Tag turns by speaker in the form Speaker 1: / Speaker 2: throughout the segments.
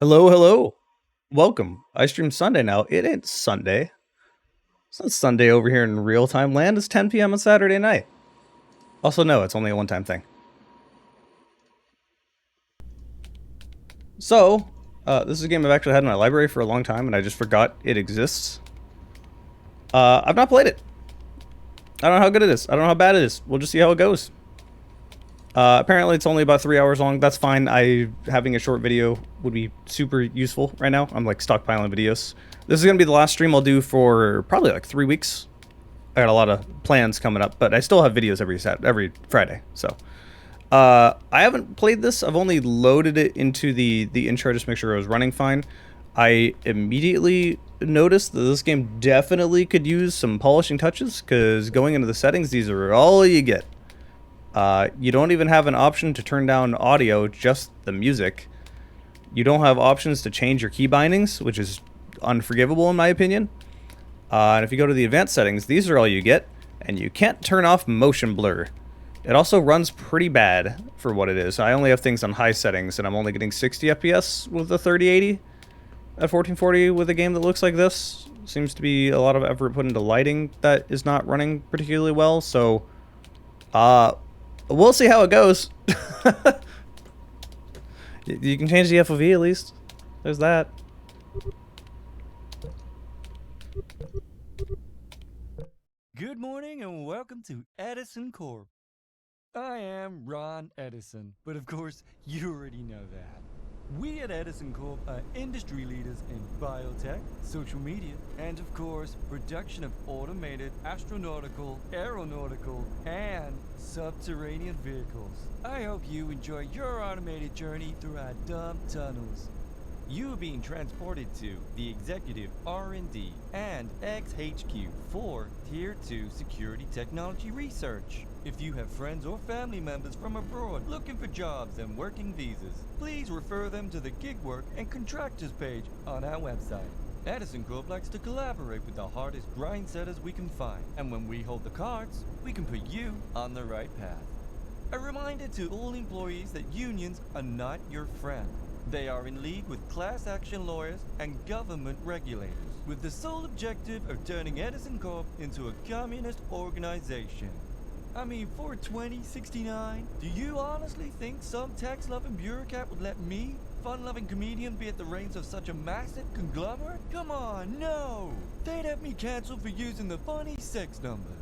Speaker 1: Hello, hello. Welcome. I stream Sunday now. It ain't Sunday. It's not Sunday over here in real time land. It's 10 p.m. on Saturday night. Also, no, it's only a one time thing. So, this is a game I've actually had in my library for a long time and I just forgot it exists. I've not played it. I don't know how good it is. I don't know how bad it is. We'll just see how it goes. Apparently it's only about 3 hours long. That's fine. Having a short video would be super useful right now. I'm like stockpiling videos. This is gonna be the last stream I'll do for probably like 3 weeks. I got a lot of plans coming up, but I still have videos every Friday. So I haven't played this. I've only loaded it into the intro just to make sure it was running fine. I immediately noticed that this game definitely could use some polishing touches because going into the settings, these are all you get. You don't even have an option to turn down audio, just the music. You don't have options to change your key bindings, which is unforgivable in my opinion. And if you go to the advanced settings, these are all you get, and you can't turn off motion blur. It also runs pretty bad for what it is. I only have things on high settings, and I'm only getting 60 FPS with the 3080 at 1440 with a game that looks like this. Seems to be a lot of effort put into lighting that is not running particularly well, so we'll see how it goes. You can change the FOV at least. There's that.
Speaker 2: Good morning and welcome to Edison Corp. I am Ron Edison, but of course you already know that. We at Edison Corp are industry leaders in biotech, social media, and of course production of automated astronautical, aeronautical, and subterranean vehicles. I hope you enjoy your automated journey through our dumb tunnels. You are being transported to the Executive R&D and XHQ for Tier 2 Security Technology Research. If you have friends or family members from abroad looking for jobs and working visas, please refer them to the gig work and contractors page on our website. Edison Corp likes to collaborate with the hardest grind setters we can find, and when we hold the cards, we can put you on the right path. A reminder to all employees that unions are not your friend. They are in league with class action lawyers and government regulators, with the sole objective of turning Edison Corp into a communist organization. I mean, for 2069, do you honestly think some tax-loving bureaucrat would let me, fun-loving comedian, be at the reins of such a massive conglomerate? Come on, no! They'd have me canceled for using the funny sex numbers.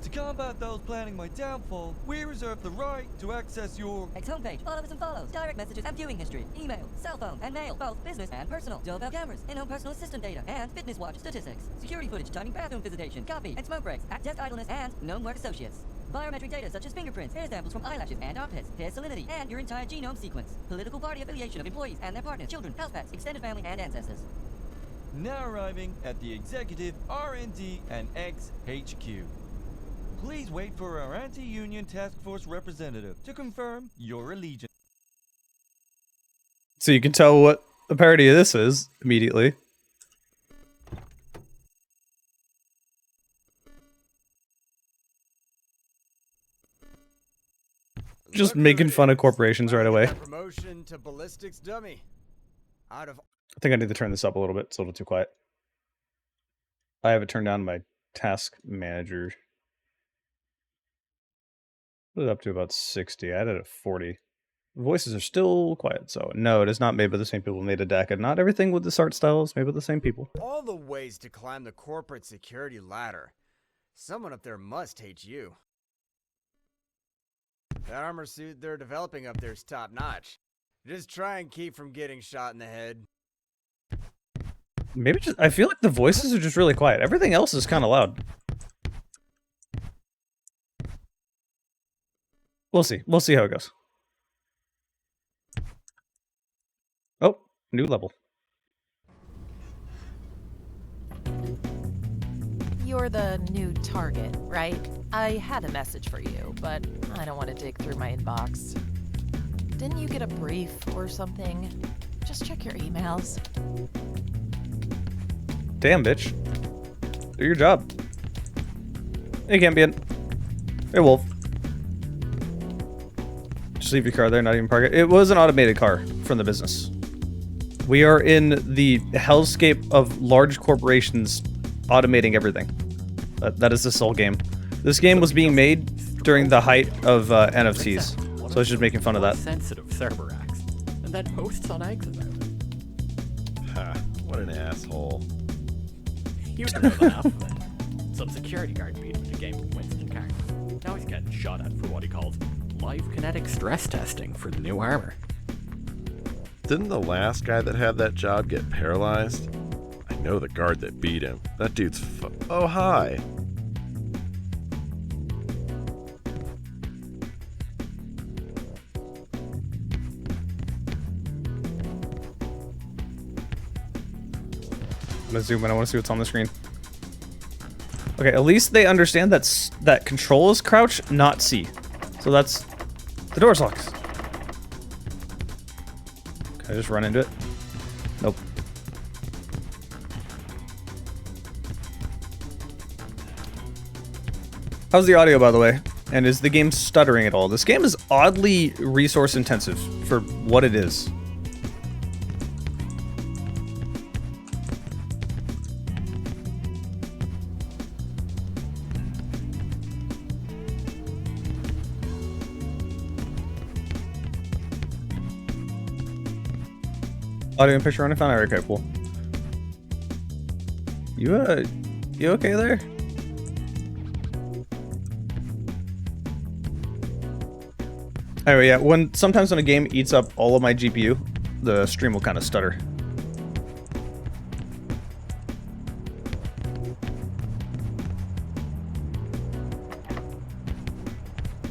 Speaker 2: To combat those planning my downfall, we reserve the right to access your
Speaker 3: X homepage, followers and follows, direct messages and viewing history, email, cell phone and mail, both business and personal, doorbell cameras, in-home personal assistant data, and fitness watch statistics, security footage, timing bathroom visitation, copy and smoke breaks, at desk idleness, and known work associates. Biometric data such as fingerprints, hair samples from eyelashes and armpits, hair salinity, and your entire genome sequence. Political party affiliation of employees and their partners, children, house pets, extended family, and ancestors.
Speaker 2: now arriving at the Executive R&D and XHQ. Please wait for our anti-union task force representative to confirm your allegiance.
Speaker 1: So you can tell what a parody of this is immediately. Just making fun of corporations right away.
Speaker 4: Promotion to ballistics dummy. Out of
Speaker 1: I think I need to turn this up a little bit. It's a little too quiet. I have it turned down my task manager. Put it up to about 60. I had it at 40. Voices are still quiet, so no, it is not made by the same people who made Adaka. Not everything with this art style is made by the same people.
Speaker 4: all the ways to climb the corporate security ladder. Someone up there must hate you. That armor suit they're developing up there is top notch. Just try and keep from getting shot in the head.
Speaker 1: Maybe just, I feel like the voices are just really quiet. Everything else is kind of loud. We'll see. We'll see how it goes. Oh, new level.
Speaker 5: You're the new target, right? I had a message for you, but I don't want to dig through my inbox. Didn't you get a brief or something? Just check your emails.
Speaker 1: Damn, bitch. Do your job. Hey, Cambion. Hey, Wolf. Just leave your car there, not even park it. It was an automated car from the business. We are in the hellscape of large corporations automating everything. That is this whole game. This game was being made during the height of NFTs, so I was just making fun of that.
Speaker 6: Sensitive Cerberus, and then posts on Eggs about it.
Speaker 7: Ha, what an asshole.
Speaker 6: You know the half of it. Some security guard beat him in a game with Winston Carter. Now he's getting shot at for what he calls live kinetic stress testing for the new armor.
Speaker 7: Didn't the last guy that had that job get paralyzed? I know the guard that beat him. That dude's oh, hi.
Speaker 1: I'm gonna zoom in. I want to see what's on the screen. Okay, at least they understand that control is crouch, not C. So that's the door's locked. Can I just run into it? Nope. How's the audio, by the way? And is the game stuttering at all? This game is oddly resource intensive for what it is. Audio and picture on found. Alright, okay, cool. You okay there? Anyway, yeah, sometimes when a game eats up all of my GPU, the stream will kind of stutter.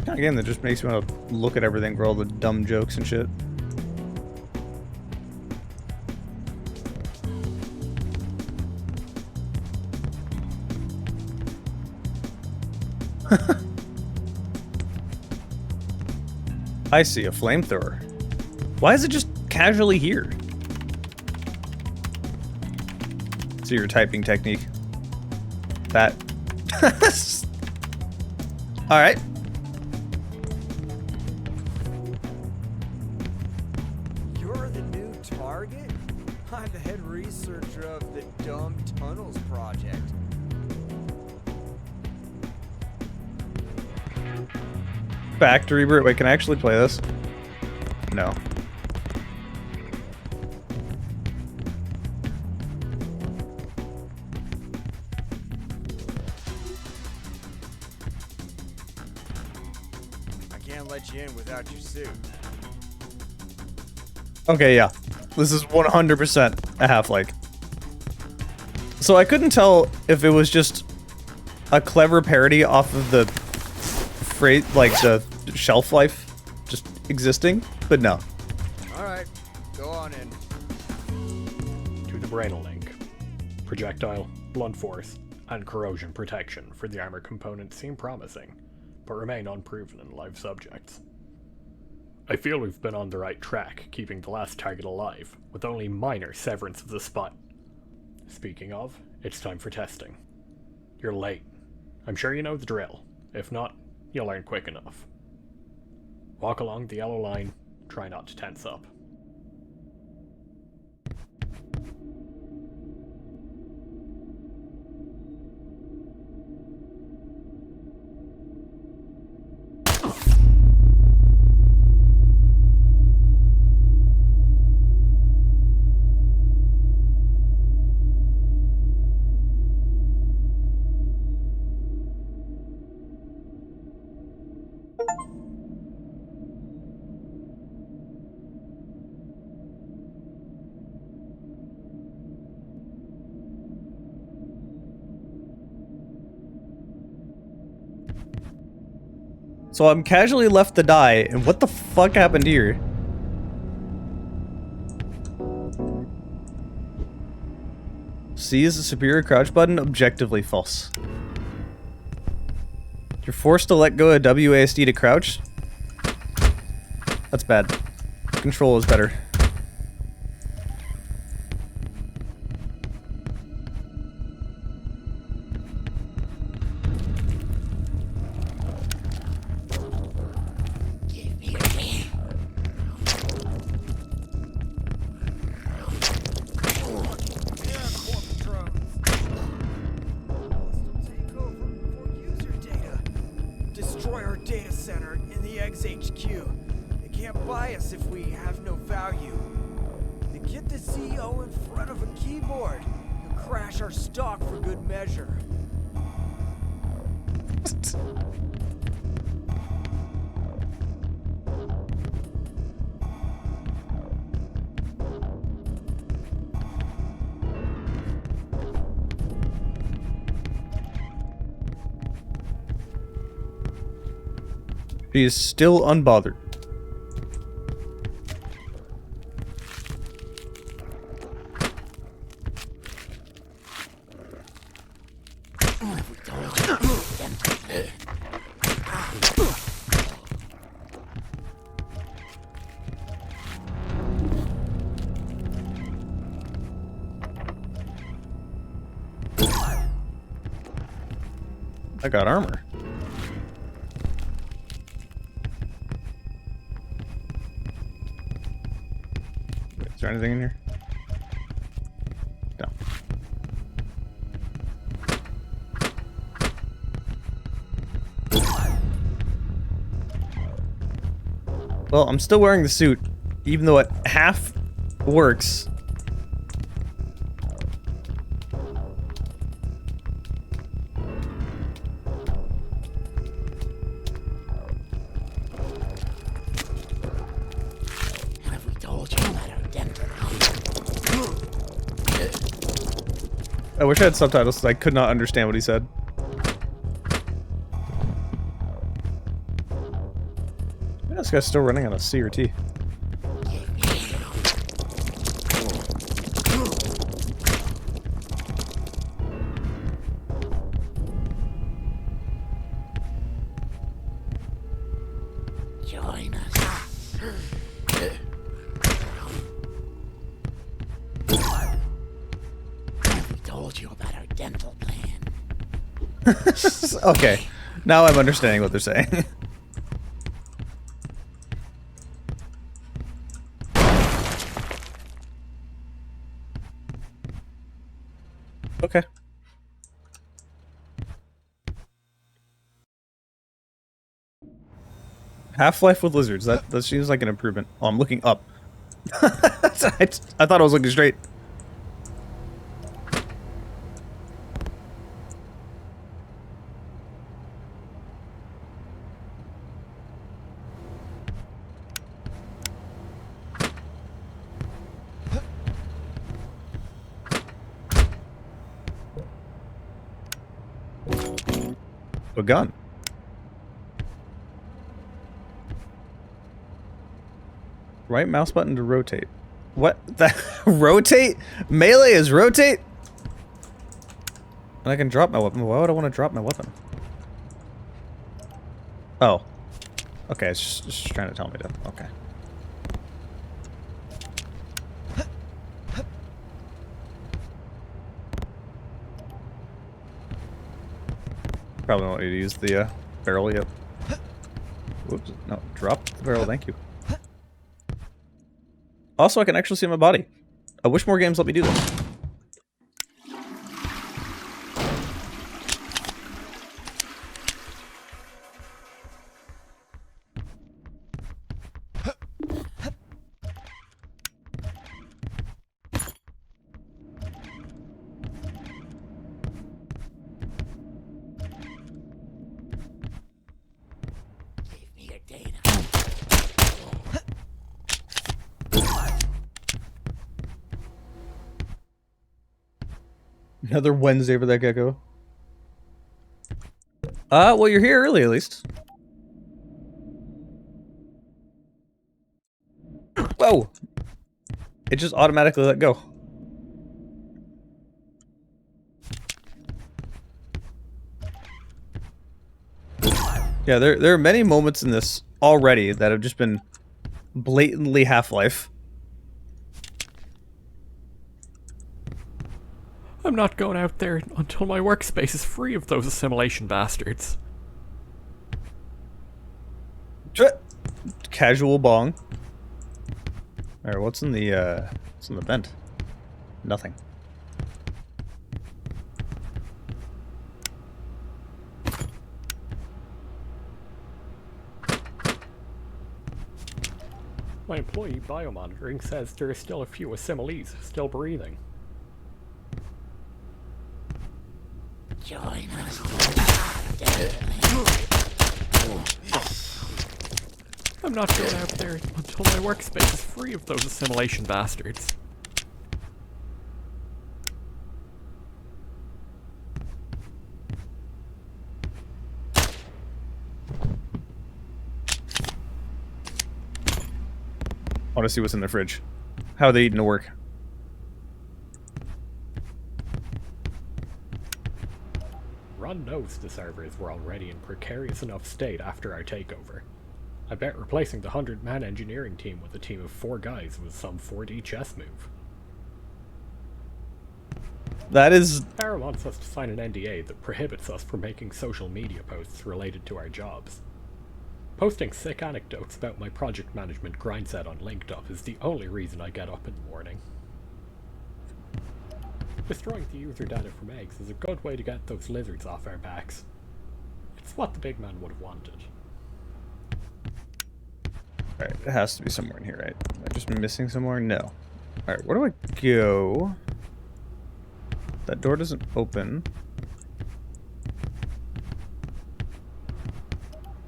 Speaker 1: Again, that just makes me want to look at everything for all the dumb jokes and shit. I see a flamethrower. Why is it just casually here? So your typing technique. That. Alright.
Speaker 4: You're the new target? I'm the head researcher of the Dumb Tunnels Project.
Speaker 1: Factory reboot. Wait, can I actually play this? No.
Speaker 4: I can't let you in without your suit.
Speaker 1: Okay, yeah. This is 100% a Half-Life. So I couldn't tell if it was just a clever parody off of the phrase, like the shelf life just existing, but no.
Speaker 4: Alright, go on in.
Speaker 6: To the Brainlink. Projectile, blunt force, and corrosion protection for the armor components seem promising, but remain unproven in live subjects. I feel we've been on the right track, keeping the last target alive, with only minor severance of the spine. Speaking of, it's time for testing. You're late. I'm sure you know the drill. If not, you'll learn quick enough. Walk along the yellow line, try not to tense up.
Speaker 1: So I'm casually left to die, and what the fuck happened here? C is a superior crouch button, objectively false. You're forced to let go of WASD to crouch? That's bad. Control is better.
Speaker 4: data center in the Eggs HQ. They can't buy us if we have no value. They get the CEO in front of a keyboard. He'll crash our stock for good measure.
Speaker 1: She is still unbothered. I got armor. Is there anything in here? No. Well, I'm still wearing the suit, even though it half works. I wish I had subtitles because I could not understand what he said. Yeah, this guy's still running on a C or T.
Speaker 8: Join us. Told you about our dental plan.
Speaker 1: Okay, now I'm understanding what they're saying. Okay. Half-Life with lizards. That seems like an improvement. Oh, I'm looking up. I thought I was looking straight. A gun. Right mouse button to rotate. What? That rotate? Melee is rotate? And I can drop my weapon. Why would I want to drop my weapon? Oh. Okay, it's just trying to tell me to. Okay. Probably don't need to use the barrel yet. Whoops. No, drop the barrel, thank you. Also, I can actually see my body. I wish more games let me do this.
Speaker 8: Give me your data.
Speaker 1: Another Wednesday for that gecko. Well, you're here early at least. Whoa! It just automatically let go. Yeah, there are many moments in this already that have just been blatantly Half-Life.
Speaker 6: I'm not going out there until my workspace is free of those assimilation bastards.
Speaker 1: Casual bong. Alright, what's in the vent? Nothing.
Speaker 6: My employee biomonitoring says there are still a few assimilees still breathing.
Speaker 8: Join us.
Speaker 6: I'm not going out there until my workspace is free of those assimilation bastards.
Speaker 1: I want to see what's in the fridge. How are they eating to work?
Speaker 6: Ron knows the servers were already in precarious enough state after our takeover. I bet replacing the 100-man engineering team with a team of 4 guys was some 4D chess move.
Speaker 1: That is...
Speaker 6: Tara wants us to sign an NDA that prohibits us from making social media posts related to our jobs. Posting sick anecdotes about my project management grindset on LinkedUp is the only reason I get up in the morning. Destroying the user data from eggs is a good way to get those lizards off our backs. It's what the big man would have wanted.
Speaker 1: Alright, it has to be somewhere in here, right? Am I just missing somewhere? No. Alright, where do I go? That door doesn't open.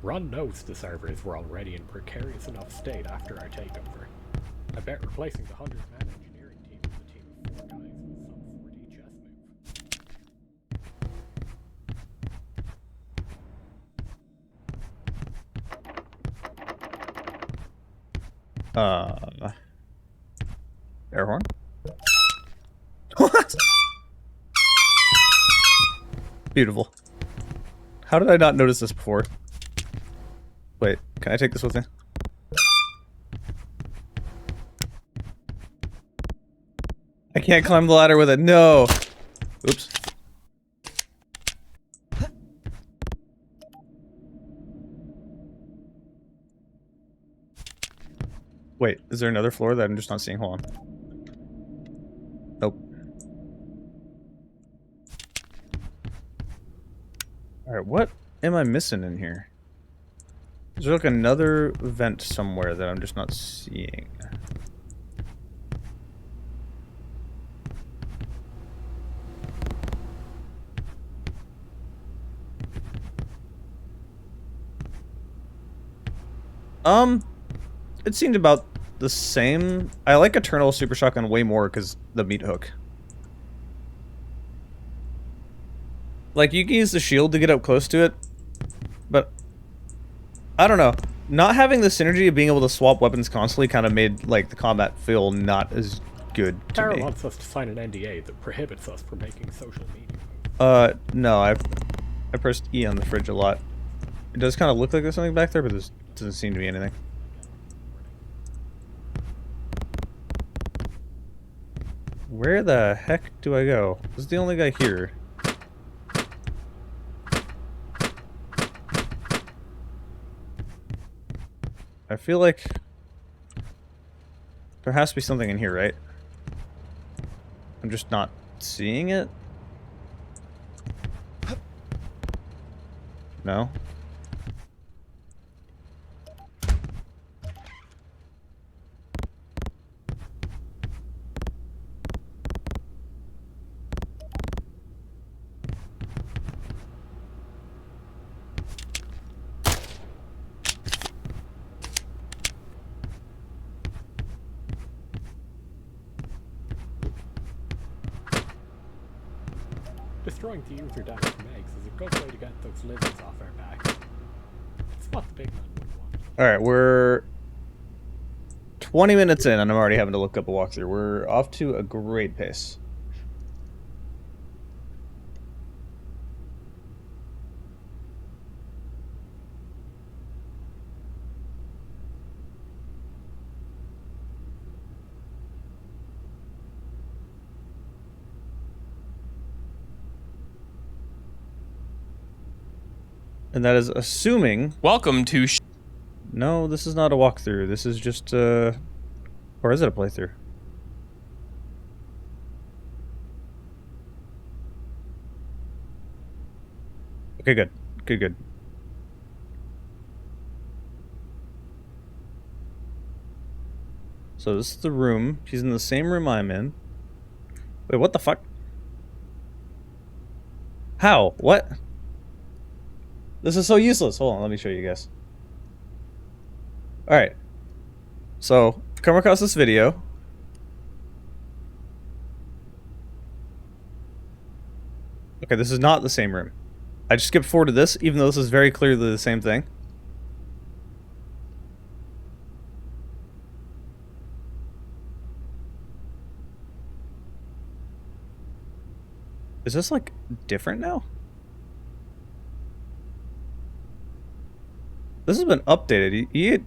Speaker 6: Ron knows the servers were already in precarious enough state after our takeover. I bet replacing the 100-man engineering team with a team of 4 guys was some 4D chess move.
Speaker 1: Air horn? What? Beautiful. How did I not notice this before? Wait, can I take this with me? I can't climb the ladder with it. No! Oops. Wait, is there another floor that I'm just not seeing? Hold on. Nope. Alright, what am I missing in here? Is there like another vent somewhere that I'm just not seeing? It seemed about the same. I like Eternal Super Shotgun way more because the meat hook. Like, you can use the shield to get up close to it, but I don't know. Not having the synergy of being able to swap weapons constantly kind of made, like, the combat feel not as good to
Speaker 6: Tara
Speaker 1: me.
Speaker 6: wants us to sign an NDA that prohibits us from making social media posts.
Speaker 1: No, I pressed E on the fridge a lot. It does kind of look like there's something back there, but there doesn't seem to be anything. Where the heck do I go? This is the only guy here. I feel like there has to be something in here, right? I'm just not seeing it. No?
Speaker 6: Destroying the user data from eggs is a good way to get those lizards off our backs. It's what the big man would want.
Speaker 1: Alright, we're 20 minutes in and I'm already having to look up a walkthrough. We're off to a great pace. And that is assuming...
Speaker 9: Welcome to
Speaker 1: No, this is not a walkthrough. This is just, or is it a playthrough? Okay, good. Good. So this is the room. She's in the same room I'm in. Wait, what the fuck? How? What? This is so useless. Hold on, let me show you guys. Alright. So, I've come across this video. Okay, this is not the same room. I just skipped forward to this, even though this is very clearly the same thing. Is this, like, different now? This has been updated. You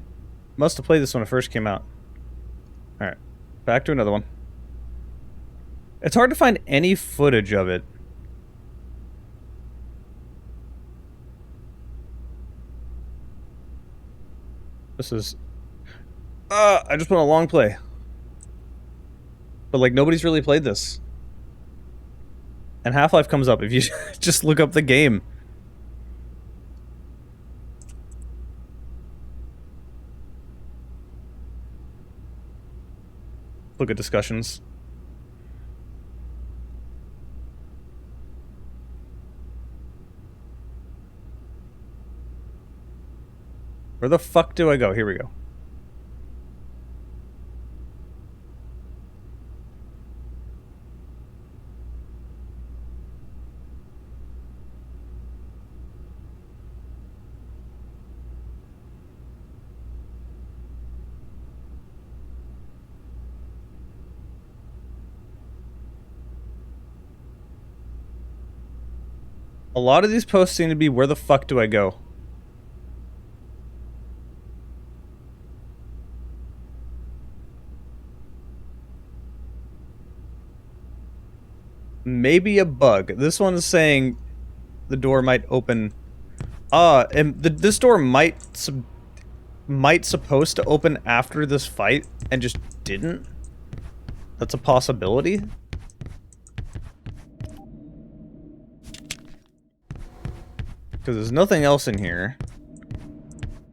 Speaker 1: must have played this when it first came out. Alright. Back to another one. It's hard to find any footage of it. This is... I just went a long play. But, like, nobody's really played this. And Half-Life comes up if you just look up the game. Look at discussions. Where the fuck do I go? Here we go. A lot of these posts seem to be, where the fuck do I go? Maybe a bug. This one's saying the door might open. And this door might supposed to open after this fight and just didn't. That's a possibility. Because there's nothing else in here.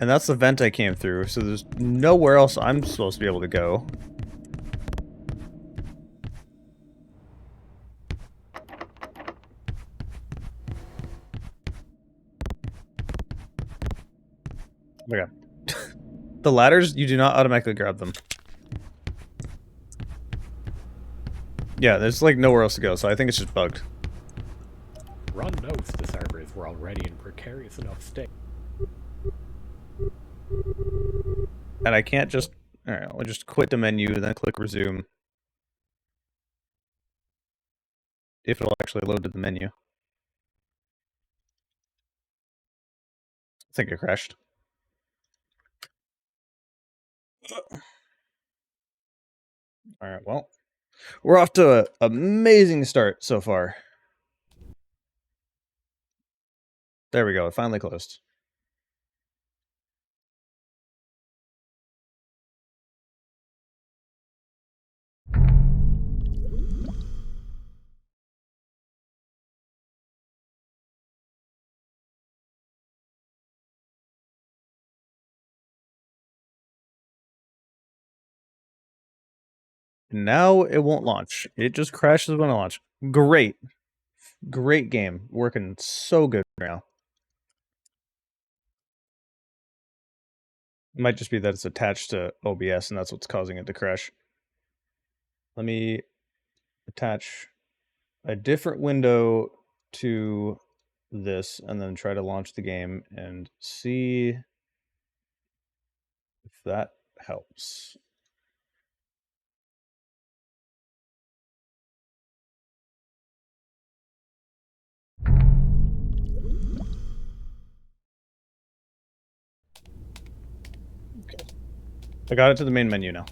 Speaker 1: And that's the vent I came through, so there's nowhere else I'm supposed to be able to go. Oh my god. The ladders, you do not automatically grab them. Yeah, there's like nowhere else to go, so I think it's just bugged.
Speaker 6: Ron knows the servers were already in precarious enough state.
Speaker 1: And I can't just... Alright, I'll just quit the menu, then click resume. If it'll actually load to the menu. I think it crashed. Alright, well. We're off to an amazing start so far. There we go, it finally closed. Now it won't launch. It just crashes when it launches. Great. Great game. Working so good now. It might just be that it's attached to OBS and that's what's causing it to crash. Let me attach a different window to this and then try to launch the game and see if that helps. Okay. I got it to the main menu now.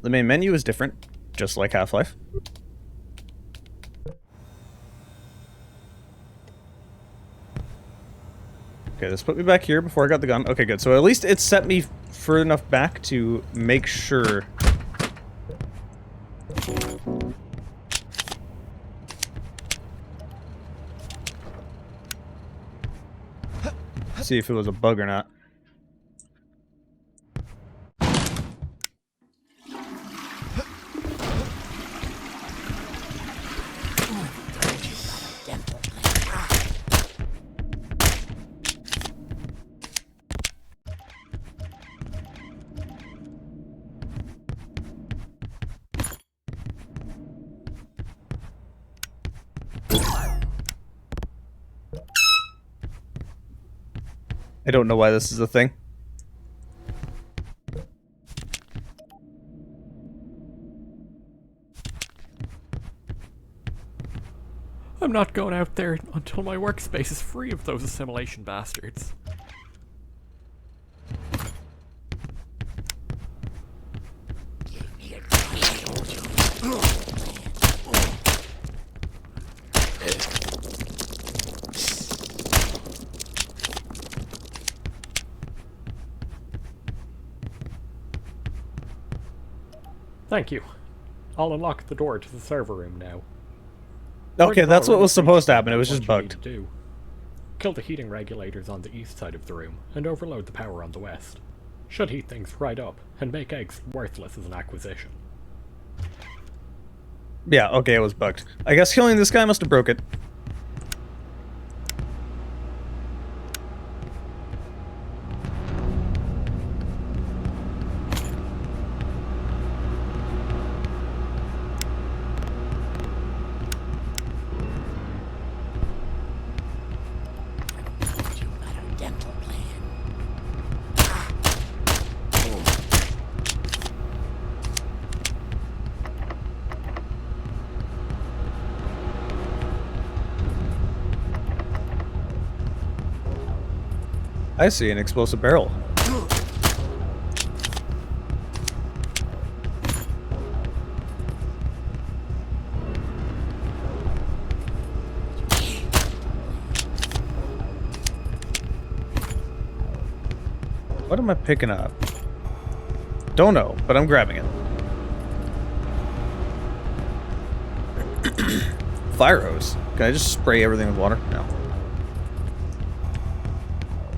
Speaker 1: The main menu is different, just like Half-Life. Okay, this put me back here before I got the gun. Okay, good. So at least it set me further enough back to make sure. See if it was a bug or not. I don't know why this is a thing.
Speaker 6: I'm not going out there until my workspace is free of those assimilation bastards. Thank you. I'll unlock the door to the server room now.
Speaker 1: Okay, that's what was supposed to happen. It was just
Speaker 6: What you need
Speaker 1: bugged.
Speaker 6: to do. Kill the heating regulators on the east side of the room and overload the power on the west. Should heat things right up and make eggs worthless as an acquisition.
Speaker 1: Yeah, okay, it was bugged. I guess killing this guy must have broke it.
Speaker 8: Told you about our dental plan.
Speaker 1: I see an explosive barrel. What am I picking up? Don't know, but I'm grabbing it. Fire hose. Can I just spray everything with water? No.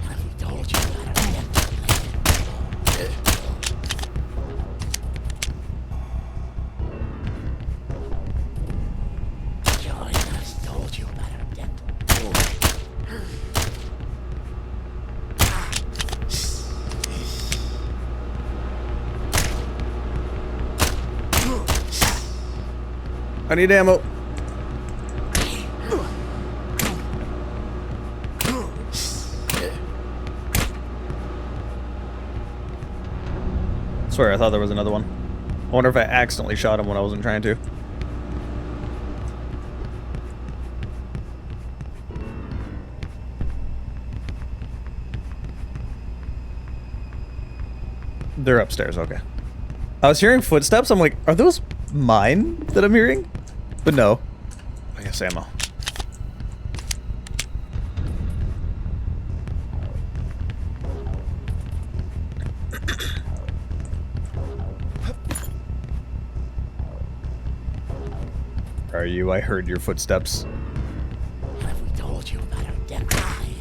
Speaker 8: Have we told you about our dental plan? Join us. Told you about our dental plan.
Speaker 1: I need ammo. Swear, I thought there was another one. I wonder if I accidentally shot him when I wasn't trying to. They're upstairs, okay. I was hearing footsteps, I'm like, are those mine that I'm hearing? But no. I guess ammo. Are you? I heard your footsteps.
Speaker 8: Have we told you about our dental plan?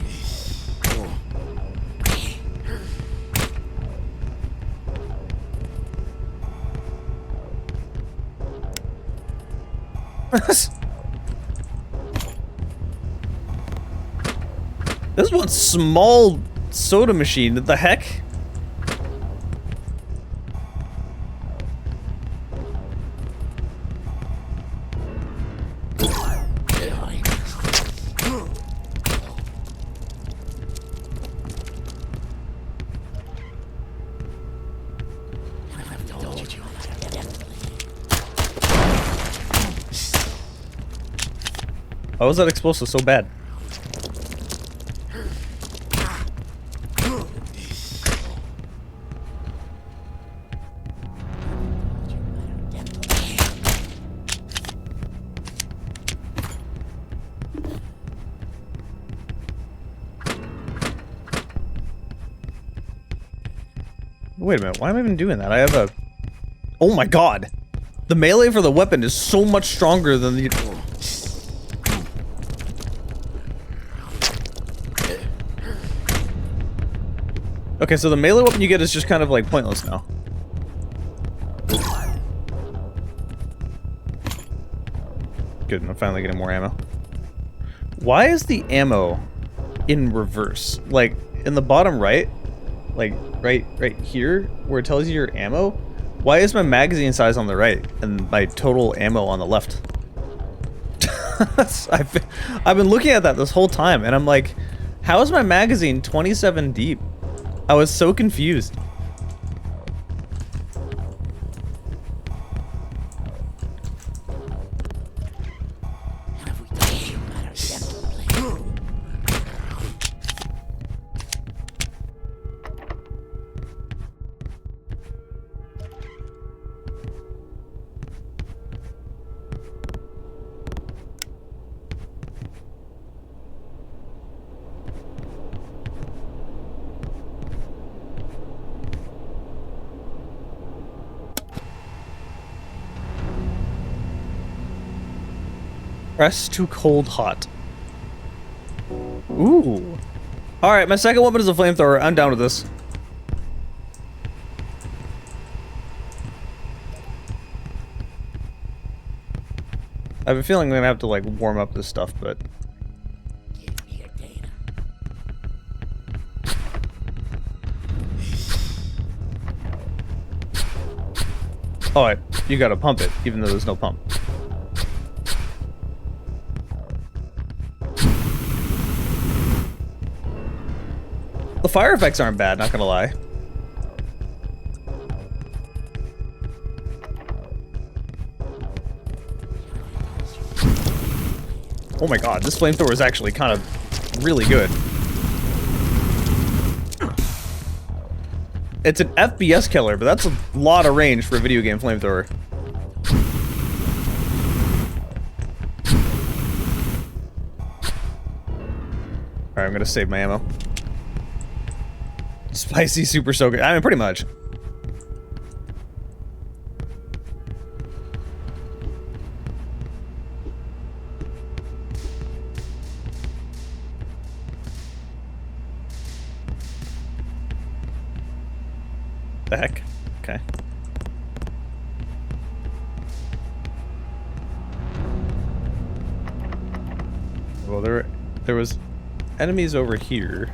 Speaker 1: This one's small soda machine. What the heck?
Speaker 8: Join us. Have told you about our dental plan.
Speaker 1: Why was that explosive so bad? Wait a minute, why am I even doing that? I have a... Oh my god! The melee for the weapon is so much stronger than the... Okay, so the melee weapon you get is just kind of like pointless now. Good, I'm finally getting more ammo. Why is the ammo in reverse? Like, in the bottom right, like right here, where it tells you your ammo, why is my magazine size on the right and my total ammo on the left? I've been looking at that this whole time, and I'm like, how is my magazine 27 deep? I was so confused.
Speaker 8: Have we told you about our dental plan?
Speaker 1: Press to cold hot. Ooh. Alright, my second weapon is a flamethrower. I'm down with this. I have a feeling I'm gonna have to like warm up this stuff, but...
Speaker 8: Give me your data.
Speaker 1: Oh, you gotta pump it, even though there's no pump. The fire effects aren't bad, not gonna lie. Oh my god, this flamethrower is actually kind of really good. It's an FPS killer, but that's a lot of range for a video game flamethrower. Alright, I'm gonna save my ammo. Spicy super soaker. I mean, pretty much. The heck? Okay. Well, there was enemies over here.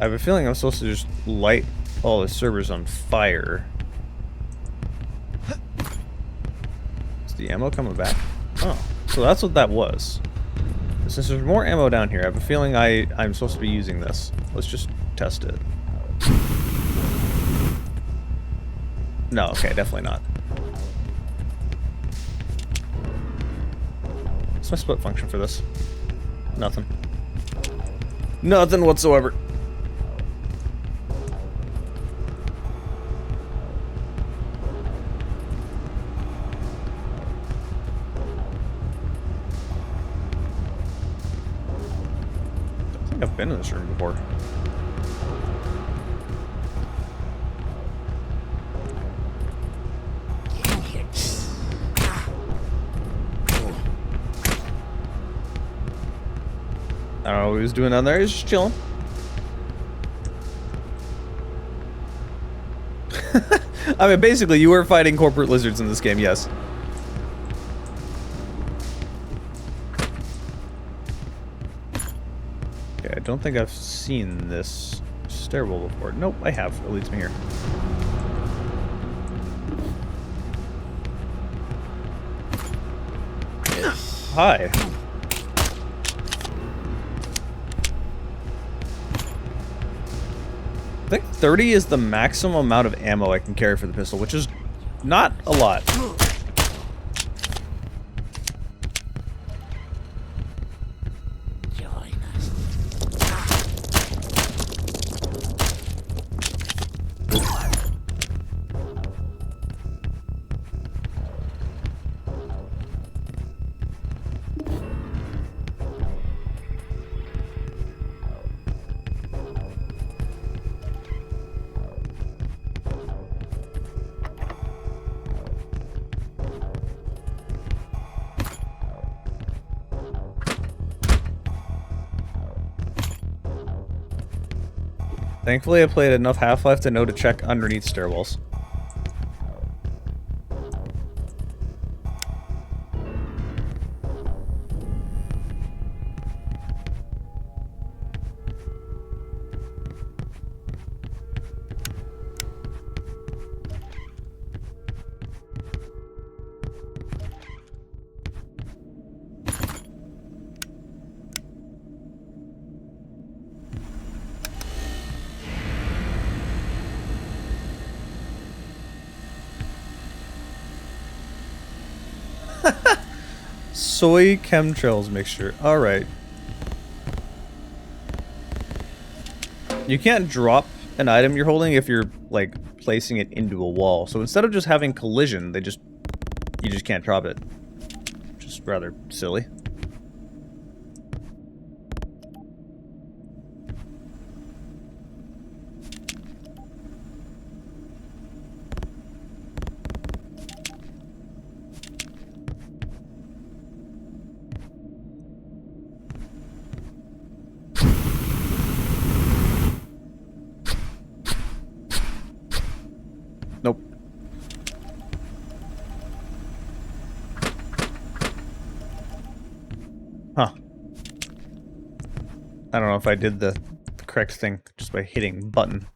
Speaker 1: I have a feeling I'm supposed to just light all the servers on fire. Is the ammo coming back? Oh, so that's what that was. Since there's more ammo down here, I have a feeling I'm supposed to be using this. Let's just test it. No, okay, definitely not. What's my split function for this? Nothing. Nothing whatsoever. I've been in this room before. I don't know what he was doing down there. He's just chilling. I mean, basically, you were fighting corporate lizards in this game, yes. Okay, I don't think I've seen this stairwell before. Nope, I have. It leads me here. Hi. I think 30 is the maximum amount of ammo I can carry for the pistol, which is not a lot.
Speaker 8: Join us.
Speaker 1: Thankfully, I played enough Half-Life to know to check underneath stairwells. Soy chemtrails mixture. Alright. You can't drop an item you're holding if you're, like, placing it into a wall. So instead of just having collision, you just can't drop it. Just rather silly. Nope. Huh. I don't know if I did the correct thing just by hitting button.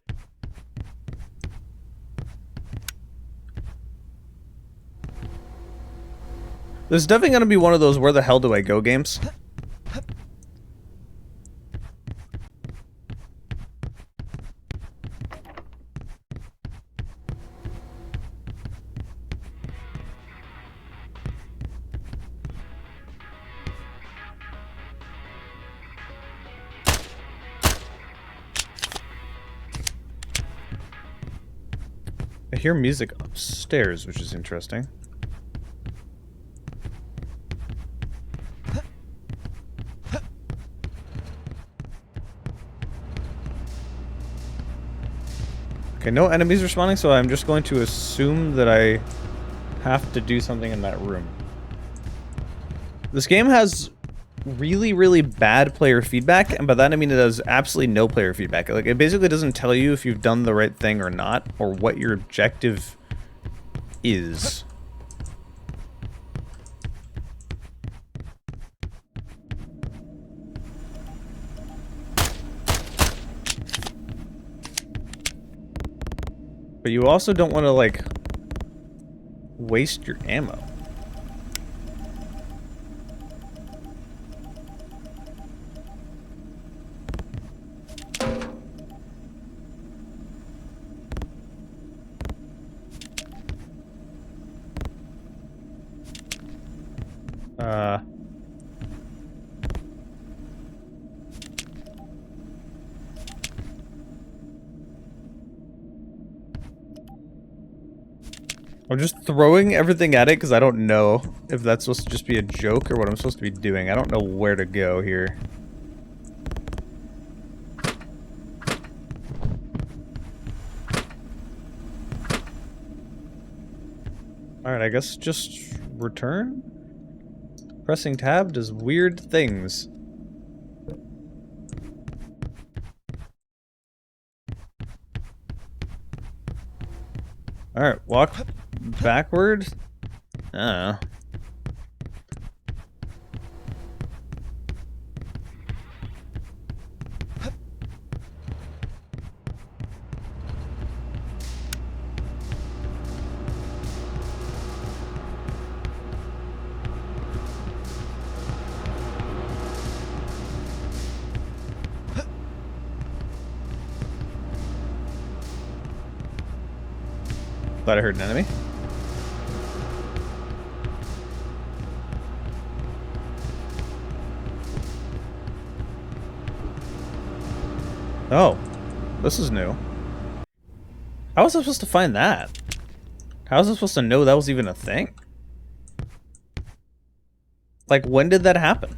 Speaker 1: There's definitely gonna be one of those where the hell do I go games. I hear music upstairs, which is interesting. Okay, no enemies responding, so I'm just going to assume that I have to do something in that room. This game has really, really bad player feedback, and by that I mean it has absolutely no player feedback. Like, it basically doesn't tell you if you've done the right thing or not, or what your objective is. But you also don't want to, like, waste your ammo. I'm just throwing everything at it because I don't know if that's supposed to just be a joke or what I'm supposed to be doing. I don't know where to go here. Alright, I guess just return? Pressing tab does weird things. Alright, walk backward? I don't know. Thought I heard an enemy. Oh, this is new. How was I supposed to find that? How was I supposed to know that was even a thing? Like, when did that happen?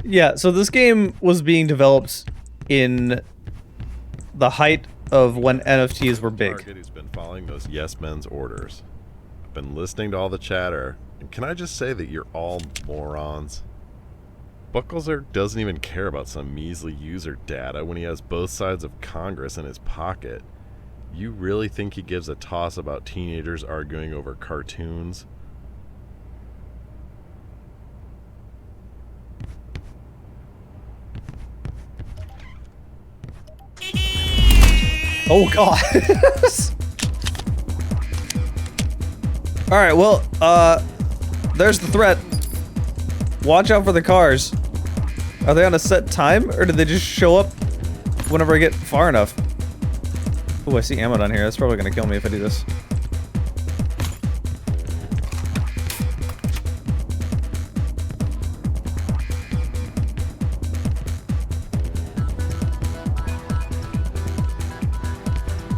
Speaker 1: Yeah, so this game was being developed in the height of when NFTs were big.
Speaker 7: Target who's been following those yes men's orders. I've been listening to all the chatter, and can I just say that you're all morons? Buckelzer doesn't even care about some measly user data when he has both sides of Congress in his pocket. You really think he gives a toss about teenagers arguing over cartoons?
Speaker 1: Oh god. Alright, well, there's the threat. Watch out for the cars. Are they on a set time, or did they just show up whenever I get far enough? Oh, I see ammo down here. That's probably gonna kill me if I do this.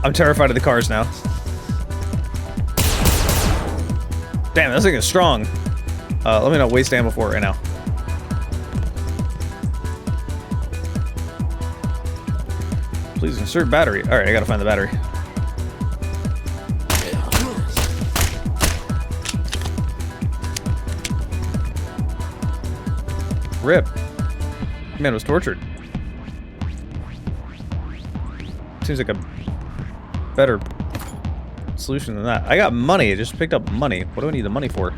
Speaker 1: I'm terrified of the cars now. Damn, this thing is strong. Let me not waste ammo for it right now. Please insert battery. Alright, I gotta find the battery. Rip. Man was tortured. Seems like a better solution than that. I got money. I just picked up money. What do I need the money for?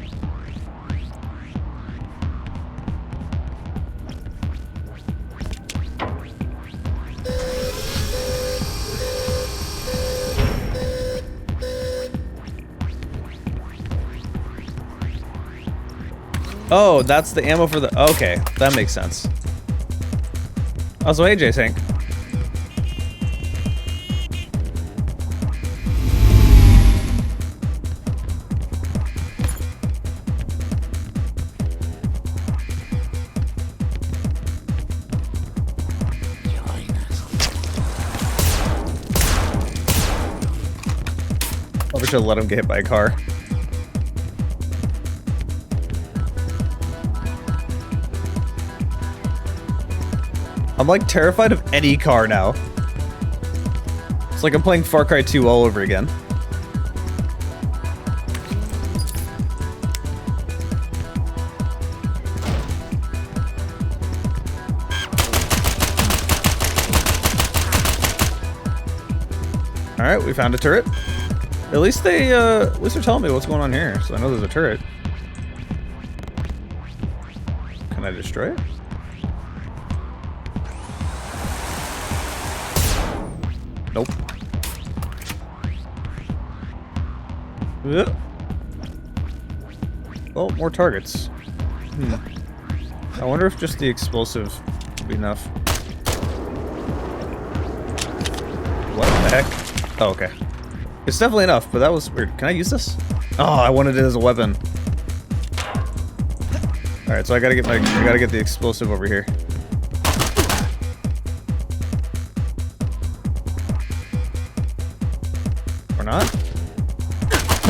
Speaker 1: Oh, that's the ammo for the... Okay, that makes sense. Also, hey, J-Sync. Probably should have let him get hit by a car. I'm like terrified of any car now. It's like I'm playing Far Cry 2 all over again. Alright, we found a turret. At least they're telling me what's going on here, so I know there's a turret. Can I destroy it? Nope. Well, more targets. I wonder if just the explosive would be enough. What the heck? Oh, okay. It's definitely enough, but that was weird. Can I use this? Oh, I wanted it as a weapon. Alright, so I gotta get the explosive over here. Or not?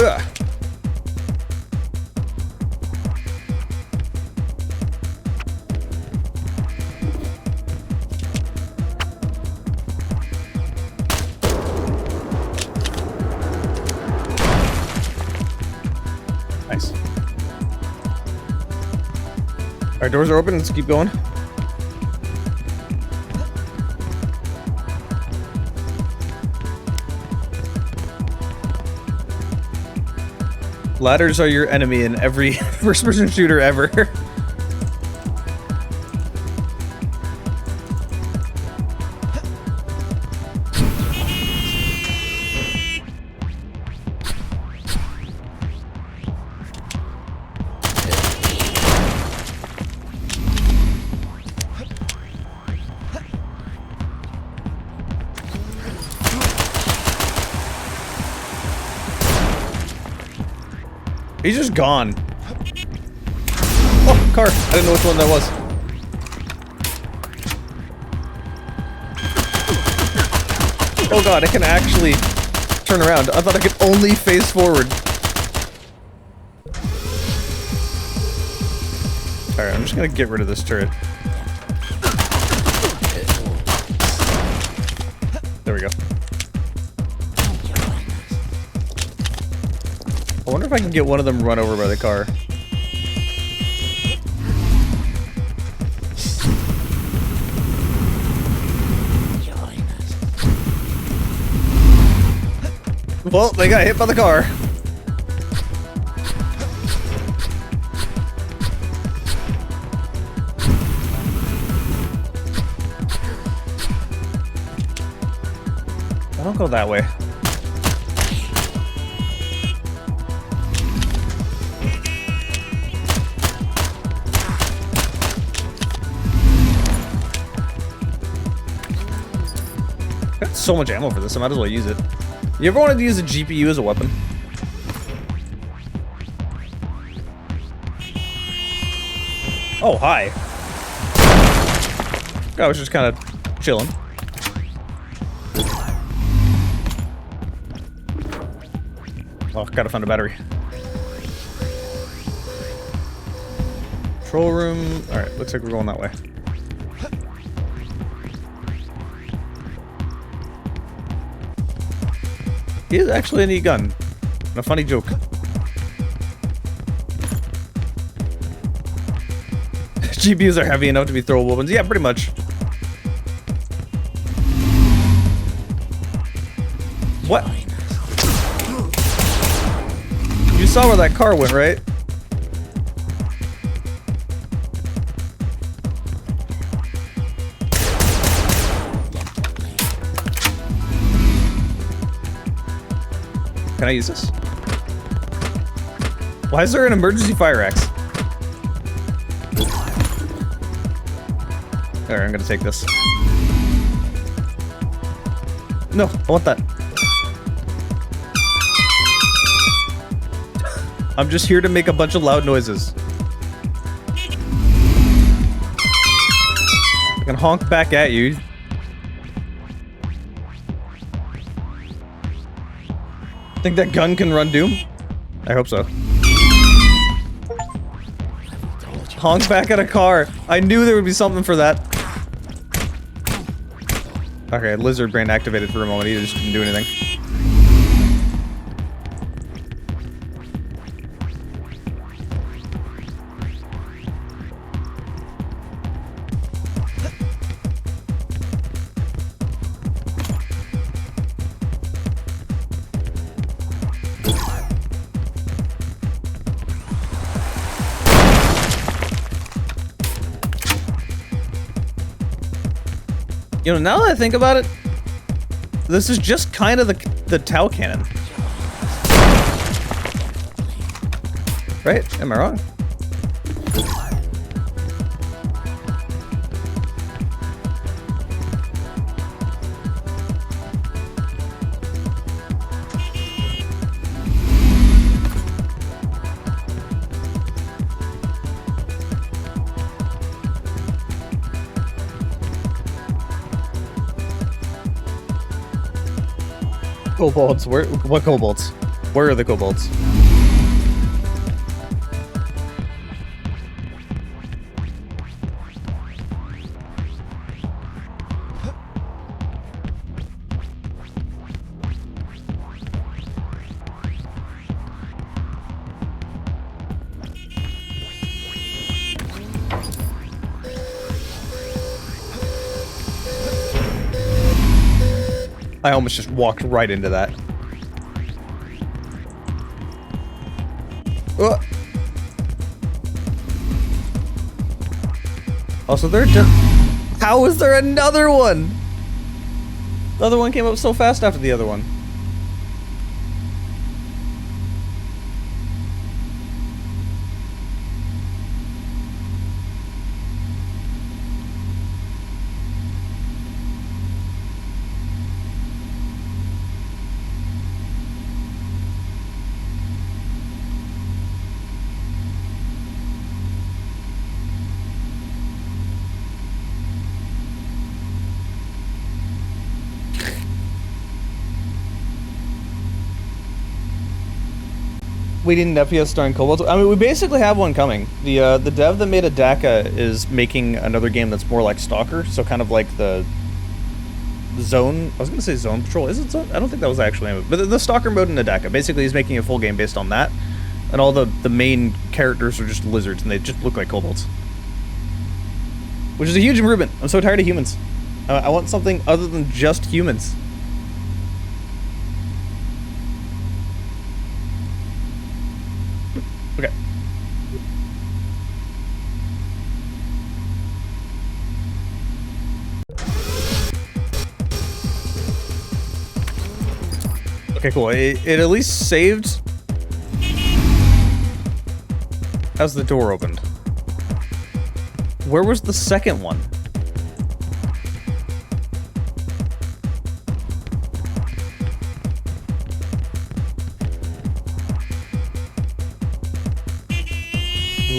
Speaker 1: Ugh. Nice. Alright, doors are open. Let's keep going. Ladders are your enemy in every first-person shooter ever. He's just gone. Oh, car. I didn't know which one that was. Oh god, I can actually turn around. I thought I could only face forward. Alright, I'm just gonna get rid of this turret. There we go. I wonder if I can get one of them run over by the car. Well, they got hit by the car. I don't go that way. Got so much ammo for this, I might as well use it. You ever wanted to use a GPU as a weapon? Oh, hi. I was just kind of chilling. Oh, gotta find a battery. Control room. Alright, looks like we're going that way. He is actually a neat gun. And a funny joke. GPUs are heavy enough to be throwable weapons. Yeah, pretty much. What? You saw where that car went, right? Can I use this? Why is there an emergency fire axe? Alright, I'm gonna take this. No, I want that. I'm just here to make a bunch of loud noises. I can honk back at you. Think that gun can run Doom? I hope so. Honk back at a car. I knew there would be something for that. Okay, lizard brain activated for a moment. He just didn't do anything. You know, now that I think about it, this is just kind of the Tau cannon. Right? Am I wrong? Kobolds? Where? What kobolds? Where are the kobolds? I almost just walked right into that. Also, they're just... How is there another one? The other one came up so fast after the other one. We need an FPS starring kobolds. I mean, we basically have one coming. The dev that made a DACA is making another game that's more like Stalker, so kind of like the zone. I was gonna say zone patrol. Is it zone? I don't think that was actually name. But the stalker mode in Nadaka basically is making a full game based on that, and all the main characters are just lizards and they just look like kobolds, which is a huge improvement. I'm so tired of humans. I want something other than just humans. Okay. Okay, cool. It at least saved as the door opened. Where was the second one?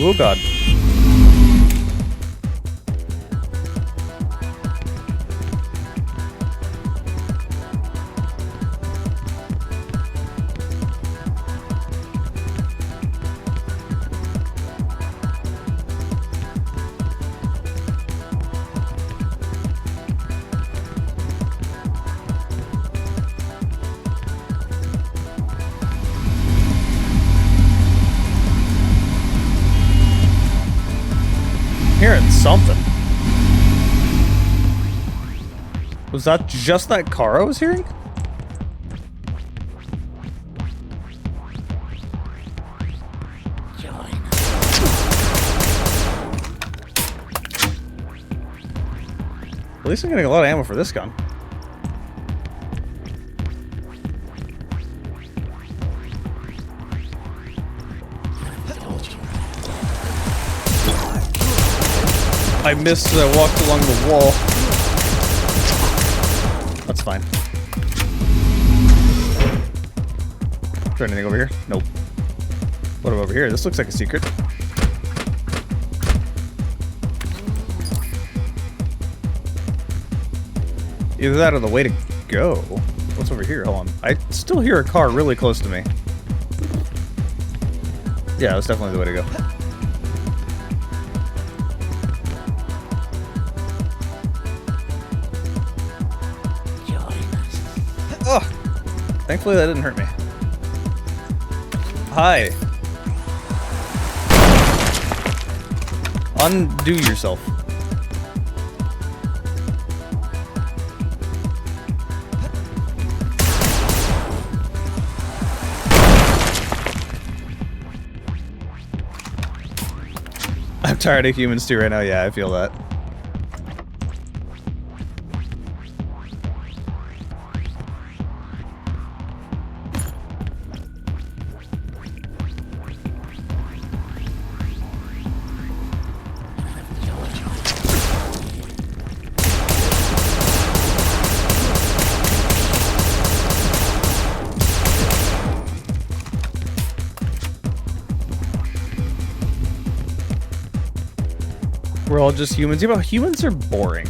Speaker 1: Oh god. Hearing something. Was that just that car I was hearing?
Speaker 8: Join
Speaker 1: At least I'm getting a lot of ammo for this gun. I missed as I walked along the wall. That's fine. Is there anything over here? Nope. What about over here? This looks like a secret. Either that or the way to go. What's over here? Hold on. I still hear a car really close to me. Yeah, that's definitely the way to go. Oh, thankfully that didn't hurt me. Hi. Undo yourself. I'm tired of humans too right now. Yeah, I feel that. We're all just humans. Yeah, but humans are boring.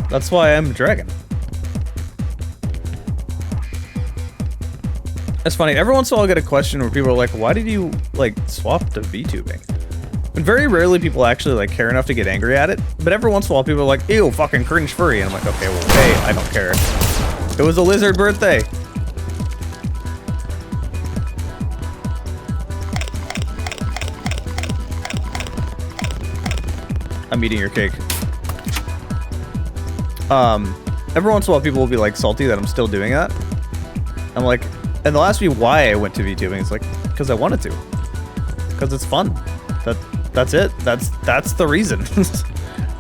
Speaker 1: That's why I'm a dragon. It's funny, every once in a while I get a question where people are like, why did you, like, swap to VTubing? And very rarely people actually, like, care enough to get angry at it. But every once in a while people are like, ew, fucking cringe furry. And I'm like, okay, well, hey, I don't care. It was a lizard birthday. I'm eating your cake. Every once in a while people will be like salty that I'm still doing that. I'm like, and they'll ask me why I went to VTubing. It's like, because I wanted to. Because it's fun. That's it. That's the reason.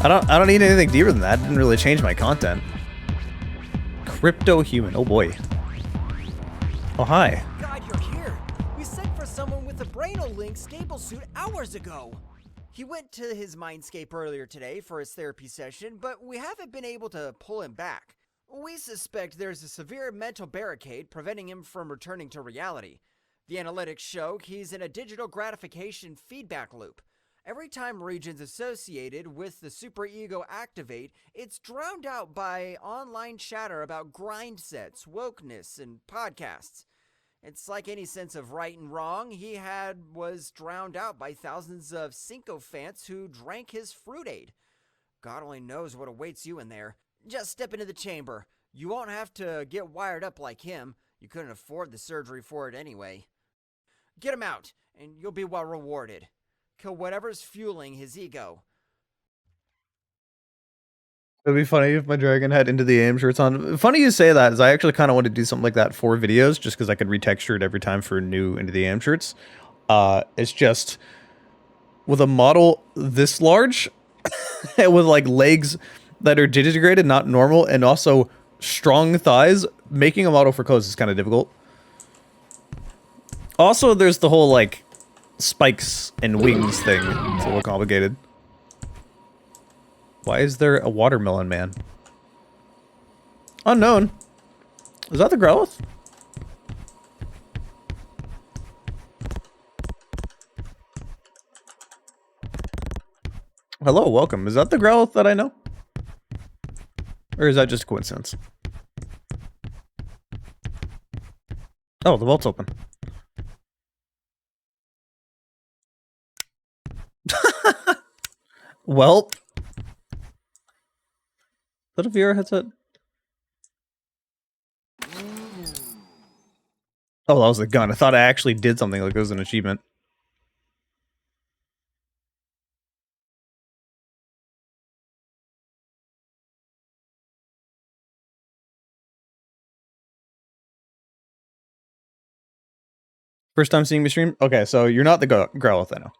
Speaker 1: I don't need anything deeper than that. It didn't really change my content. Crypto human. Oh boy. Oh hi.
Speaker 4: God, you're here. We sent for someone with a Brainolink stable suit hours ago. He went to his Mindscape earlier today for his therapy session, but we haven't been able to pull him back. We suspect there's a severe mental barricade preventing him from returning to reality. The analytics show he's in a digital gratification feedback loop. Every time regions associated with the superego activate, it's drowned out by online chatter about grind sets, wokeness, and podcasts. It's like any sense of right and wrong he had was drowned out by thousands of sycophants who drank his fruit aid. God only knows what awaits you in there. Just step into the chamber. You won't have to get wired up like him. You couldn't afford the surgery for it anyway. Get him out, and you'll be well rewarded. Kill whatever's fueling his ego.
Speaker 1: It'd be funny if my dragon had Into the AM shirts on. Funny you say that, is I actually kind of want to do something like that for videos, just because I could retexture it every time for new Into the AM shirts. It's just with a model this large, with like legs that are digitigrated, not normal, and also strong thighs. Making a model for clothes is kind of difficult. Also, there's the whole like spikes and wings thing. It's a little complicated. Why is there a watermelon man? Unknown. Is that the Growlithe? Hello, welcome. Is that the Growlithe that I know? Or is that just a coincidence? Oh, the vault's open. Well. Is that a VR headset? Oh, that was a gun. I thought I actually did something like it was an achievement. First time seeing me stream? Okay, so you're not the Growlithe, I know.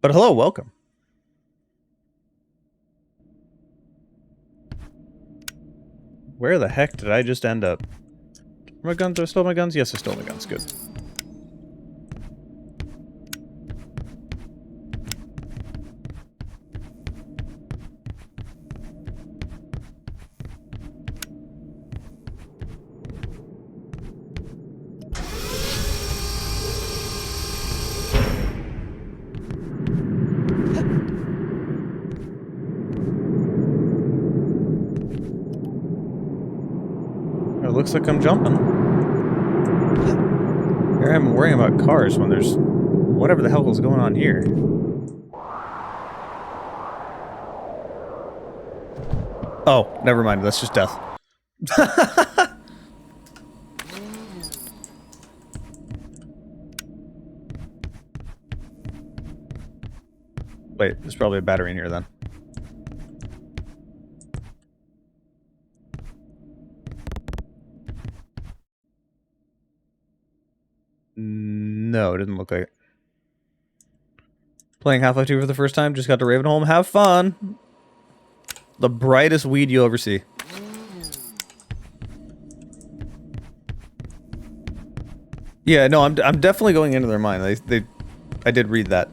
Speaker 1: But hello, welcome. Where the heck did I just end up? My guns? I stole my guns? Yes, I stole my guns. Good. Looks like I'm jumping. Here I'm worrying about cars when there's whatever the hell is going on here. Oh, never mind. That's just death. Wait, there's probably a battery in here then. No, it didn't look like it. Playing Half-Life 2 for the first time, just got to Ravenholm. Have fun! The brightest weed you'll ever see. Yeah, no, I'm definitely going into their mind. I did read that.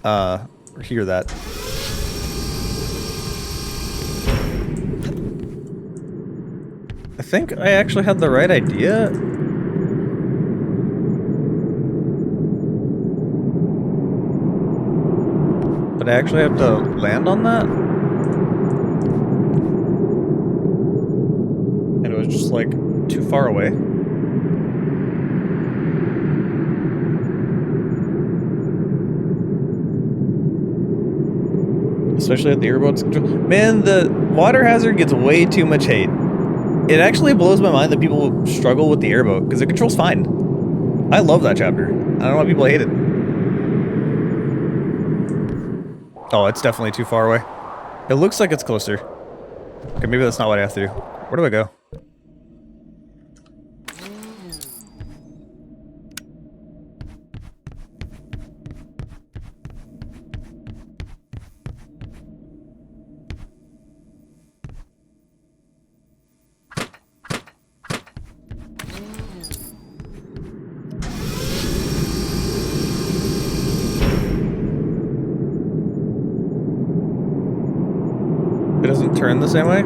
Speaker 1: Or hear that. I think I actually had the right idea. But I actually have to land on that? And it was just like too far away. Especially at the airboat's control. Man, the water hazard gets way too much hate. It actually blows my mind that people struggle with the airboat, because the control's fine. I love that chapter. I don't know why people hate it. Oh, it's definitely too far away. It looks like it's closer. Okay, maybe that's not what I have to do. Where do I go? It doesn't turn the same way?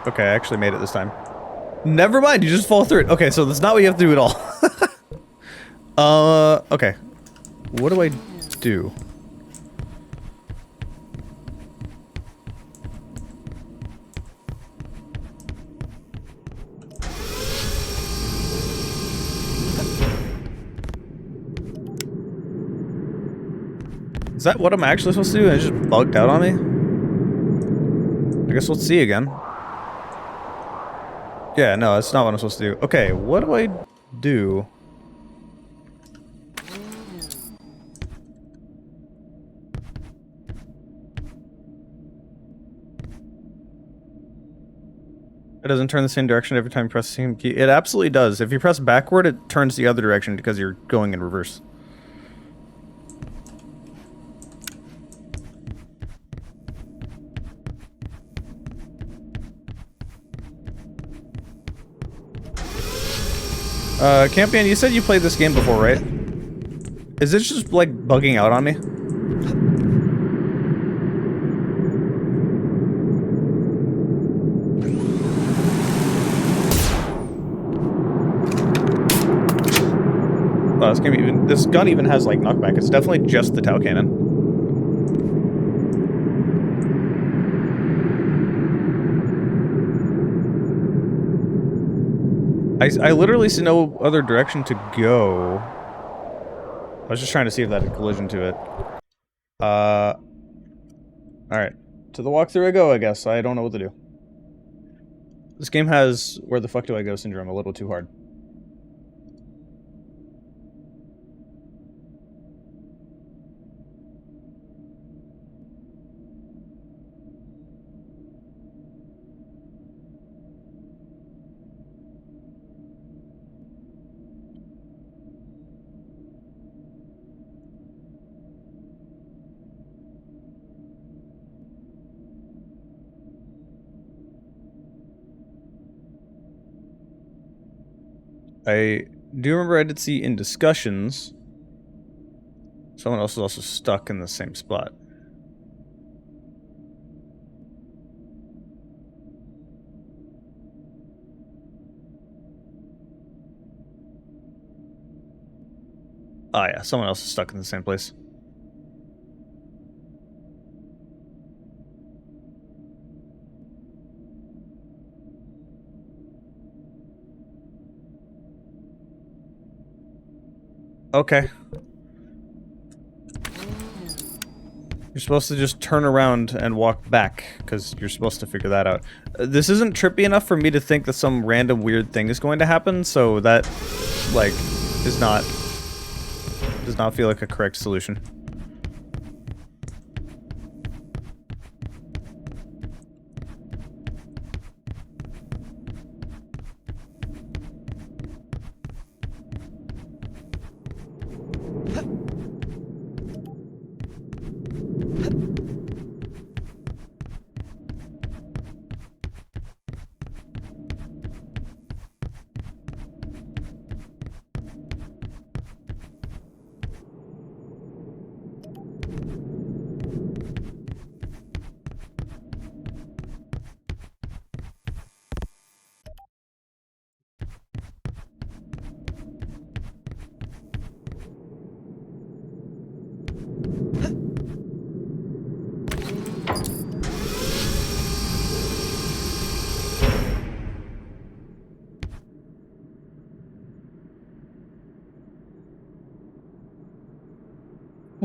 Speaker 1: Okay, I actually made it this time. Never mind, you just fall through it. Okay, so that's not what you have to do at all. Okay. What do I do? that what I'm actually supposed to do? It just bugged out on me? I guess we'll see again. Yeah, no, that's not what I'm supposed to do. Okay, what do I do? It doesn't turn the same direction every time you press the same key. It absolutely does. If you press backward, it turns the other direction because you're going in reverse. Campion, you said you played this game before, right? Is it just, like, bugging out on me? Oh, this gun even has, like, knockback. It's definitely just the Tau cannon. I literally see no other direction to go. I was just trying to see if that had collision to it. Alright. To the walkthrough I go, I guess. I don't know what to do. This game has where the fuck do I go syndrome a little too hard. I do remember I did see in discussions someone else was also stuck in the same spot. Ah, yeah, someone else is stuck in the same place. Okay. You're supposed to just turn around and walk back, because you're supposed to figure that out. This isn't trippy enough for me to think that some random weird thing is going to happen, so that, like, does not feel like a correct solution.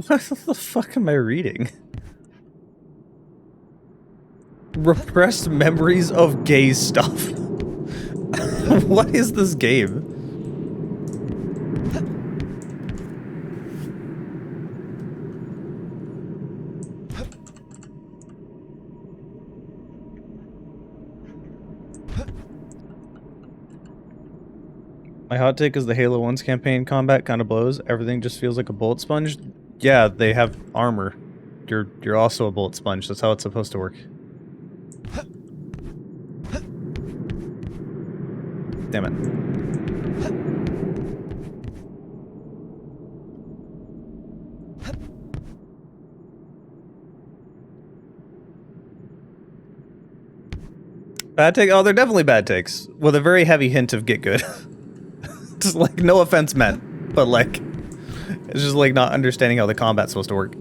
Speaker 1: What the fuck am I reading? Repressed memories of gay stuff. What is this game? My hot take is the Halo 1's campaign combat kind of blows. Everything just feels like a bullet sponge. Yeah, they have armor. You're also a bullet sponge. That's how it's supposed to work. Damn it. Bad take? Oh, they're definitely bad takes. With a very heavy hint of get good. Just like, no offense meant, but like, it's just like not understanding how the combat's supposed to work.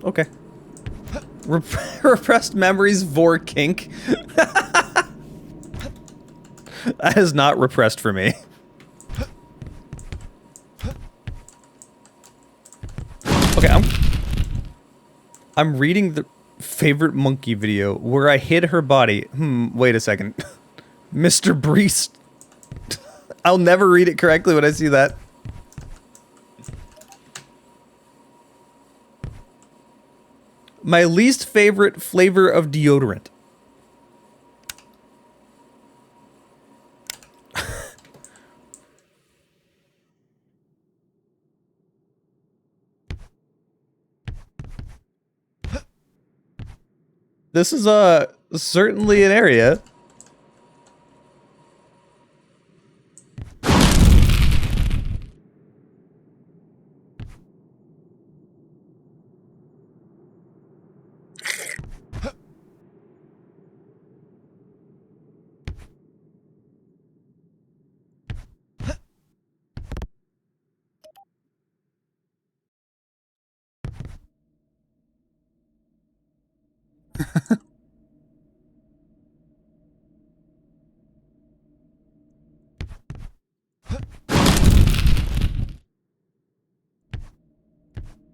Speaker 1: Okay. Repressed memories vor kink. That is not repressed for me. Okay, I'm reading the favorite monkey video where I hid her body. Wait a second. Mr. Breest. I'll never read it correctly when I see that. My least favorite flavor of deodorant. This is certainly an area.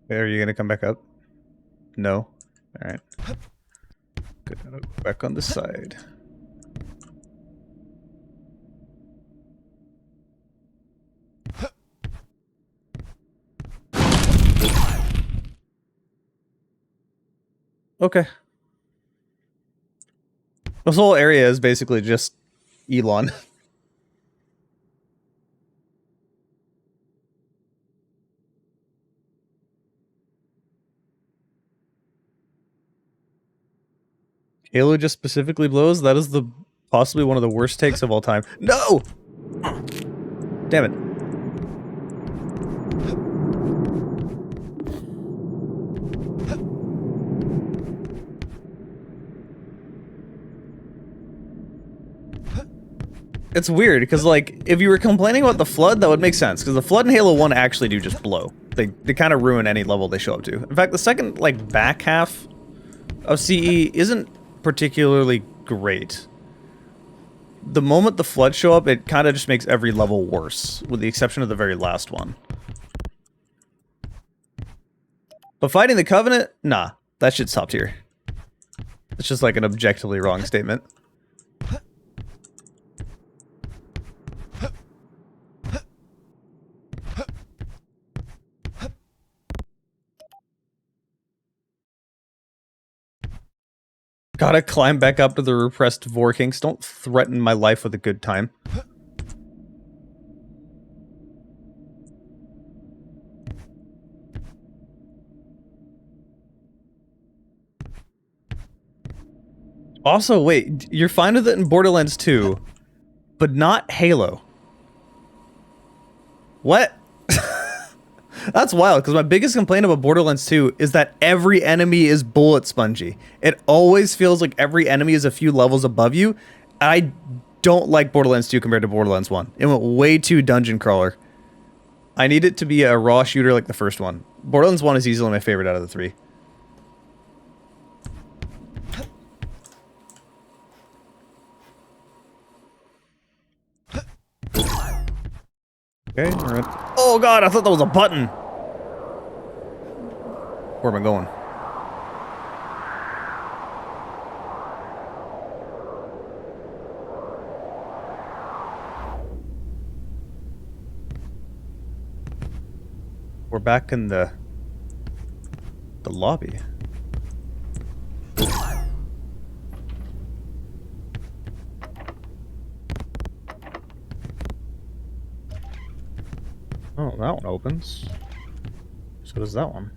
Speaker 1: Are you gonna come back up? No? Alright. Good. I'll go back on the side. Okay. This whole area is basically just Elon. Halo just specifically blows? That is the possibly one of the worst takes of all time. No! Damn it. It's weird, because, like, if you were complaining about the Flood, that would make sense, because the Flood and Halo 1 actually do just blow. They kind of ruin any level they show up to. In fact, the second, like, back half of CE isn't particularly great. The moment the Flood show up, it kind of just makes every level worse, with the exception of the very last one. But fighting the Covenant? Nah, that shit's top tier. It's just like an objectively wrong statement. Gotta climb back up to the repressed Vorkinks. Don't threaten my life with a good time. Also, wait, you're fine with it in Borderlands 2, but not Halo. What? That's wild, because my biggest complaint about Borderlands 2 is that every enemy is bullet spongy. It always feels like every enemy is a few levels above you. I don't like Borderlands 2 compared to Borderlands 1. It went way too dungeon crawler. I need it to be a raw shooter like the first one. Borderlands 1 is easily my favorite out of the three. Okay, alright. Oh god, I thought that was a button! Where am I going? We're back in the lobby. Oh, that one opens. So does that one.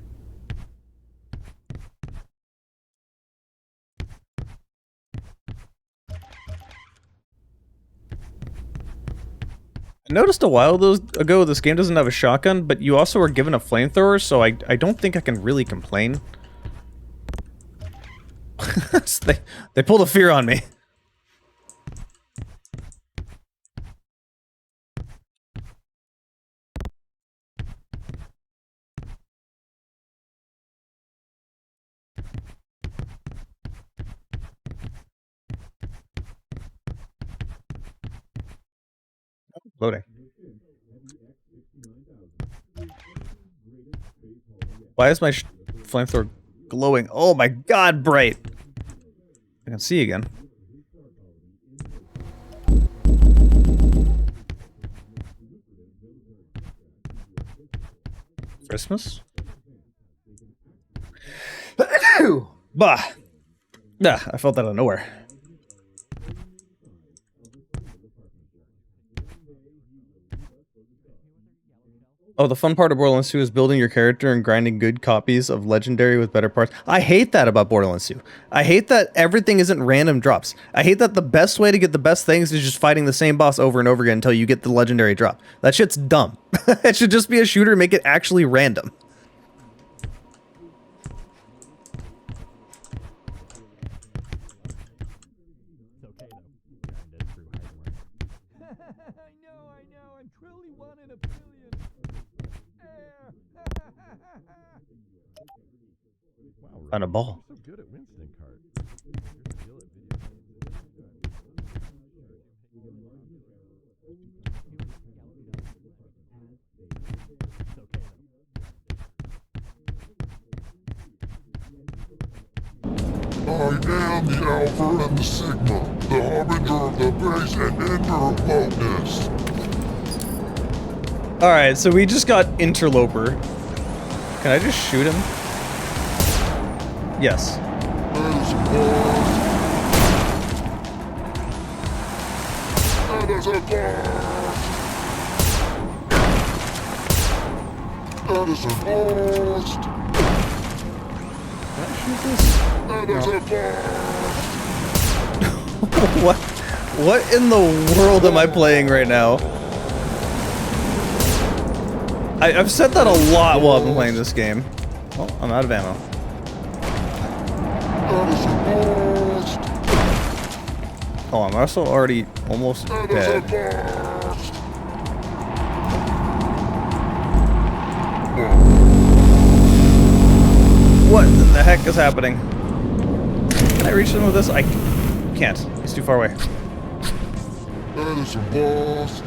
Speaker 1: I noticed a while ago this game doesn't have a shotgun, but you also are given a flamethrower, so I don't think I can really complain. they pulled a fear on me. Loading. Why is my flamethrower glowing? Oh my god, bright! I can see again. Christmas? Bah! Yeah, I felt that out of nowhere. Oh, the fun part of Borderlands 2 is building your character and grinding good copies of Legendary with better parts. I hate that about Borderlands 2. I hate that everything isn't random drops. I hate that the best way to get the best things is just fighting the same boss over and over again until you get the Legendary drop. That shit's dumb. It should just be a shooter and make it actually random.
Speaker 2: I know, I'm truly one in a billion.
Speaker 1: On a ball.
Speaker 7: So good at Winston card.
Speaker 9: I am the Alpha and the Sigma, the harbinger of the base and ender of wokeness.
Speaker 1: Alright, so we just got Interloper. Can I just shoot him? Yes.
Speaker 9: That is a boss. That is a boss. That is a boss.
Speaker 1: What in the world am I playing right now? I've said that a lot while I've been playing this game. Oh, I'm out of ammo. Oh, I'm also already almost dead. What the heck is happening? Can I reach him with this? I can't. He's too far away.
Speaker 9: That is a boss.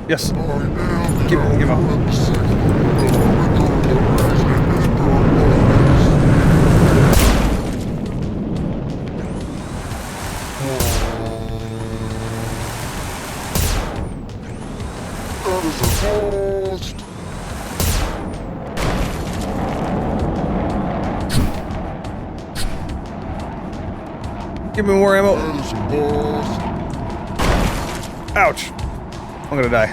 Speaker 1: Yes.
Speaker 9: I am the
Speaker 1: Give
Speaker 9: Alpha
Speaker 1: up.
Speaker 9: and the Sigma, the harbinger of the base and ender of wokeness. That is a boss.
Speaker 1: Give me more ammo.
Speaker 9: That is a boss.
Speaker 1: Ouch. I'm gonna die.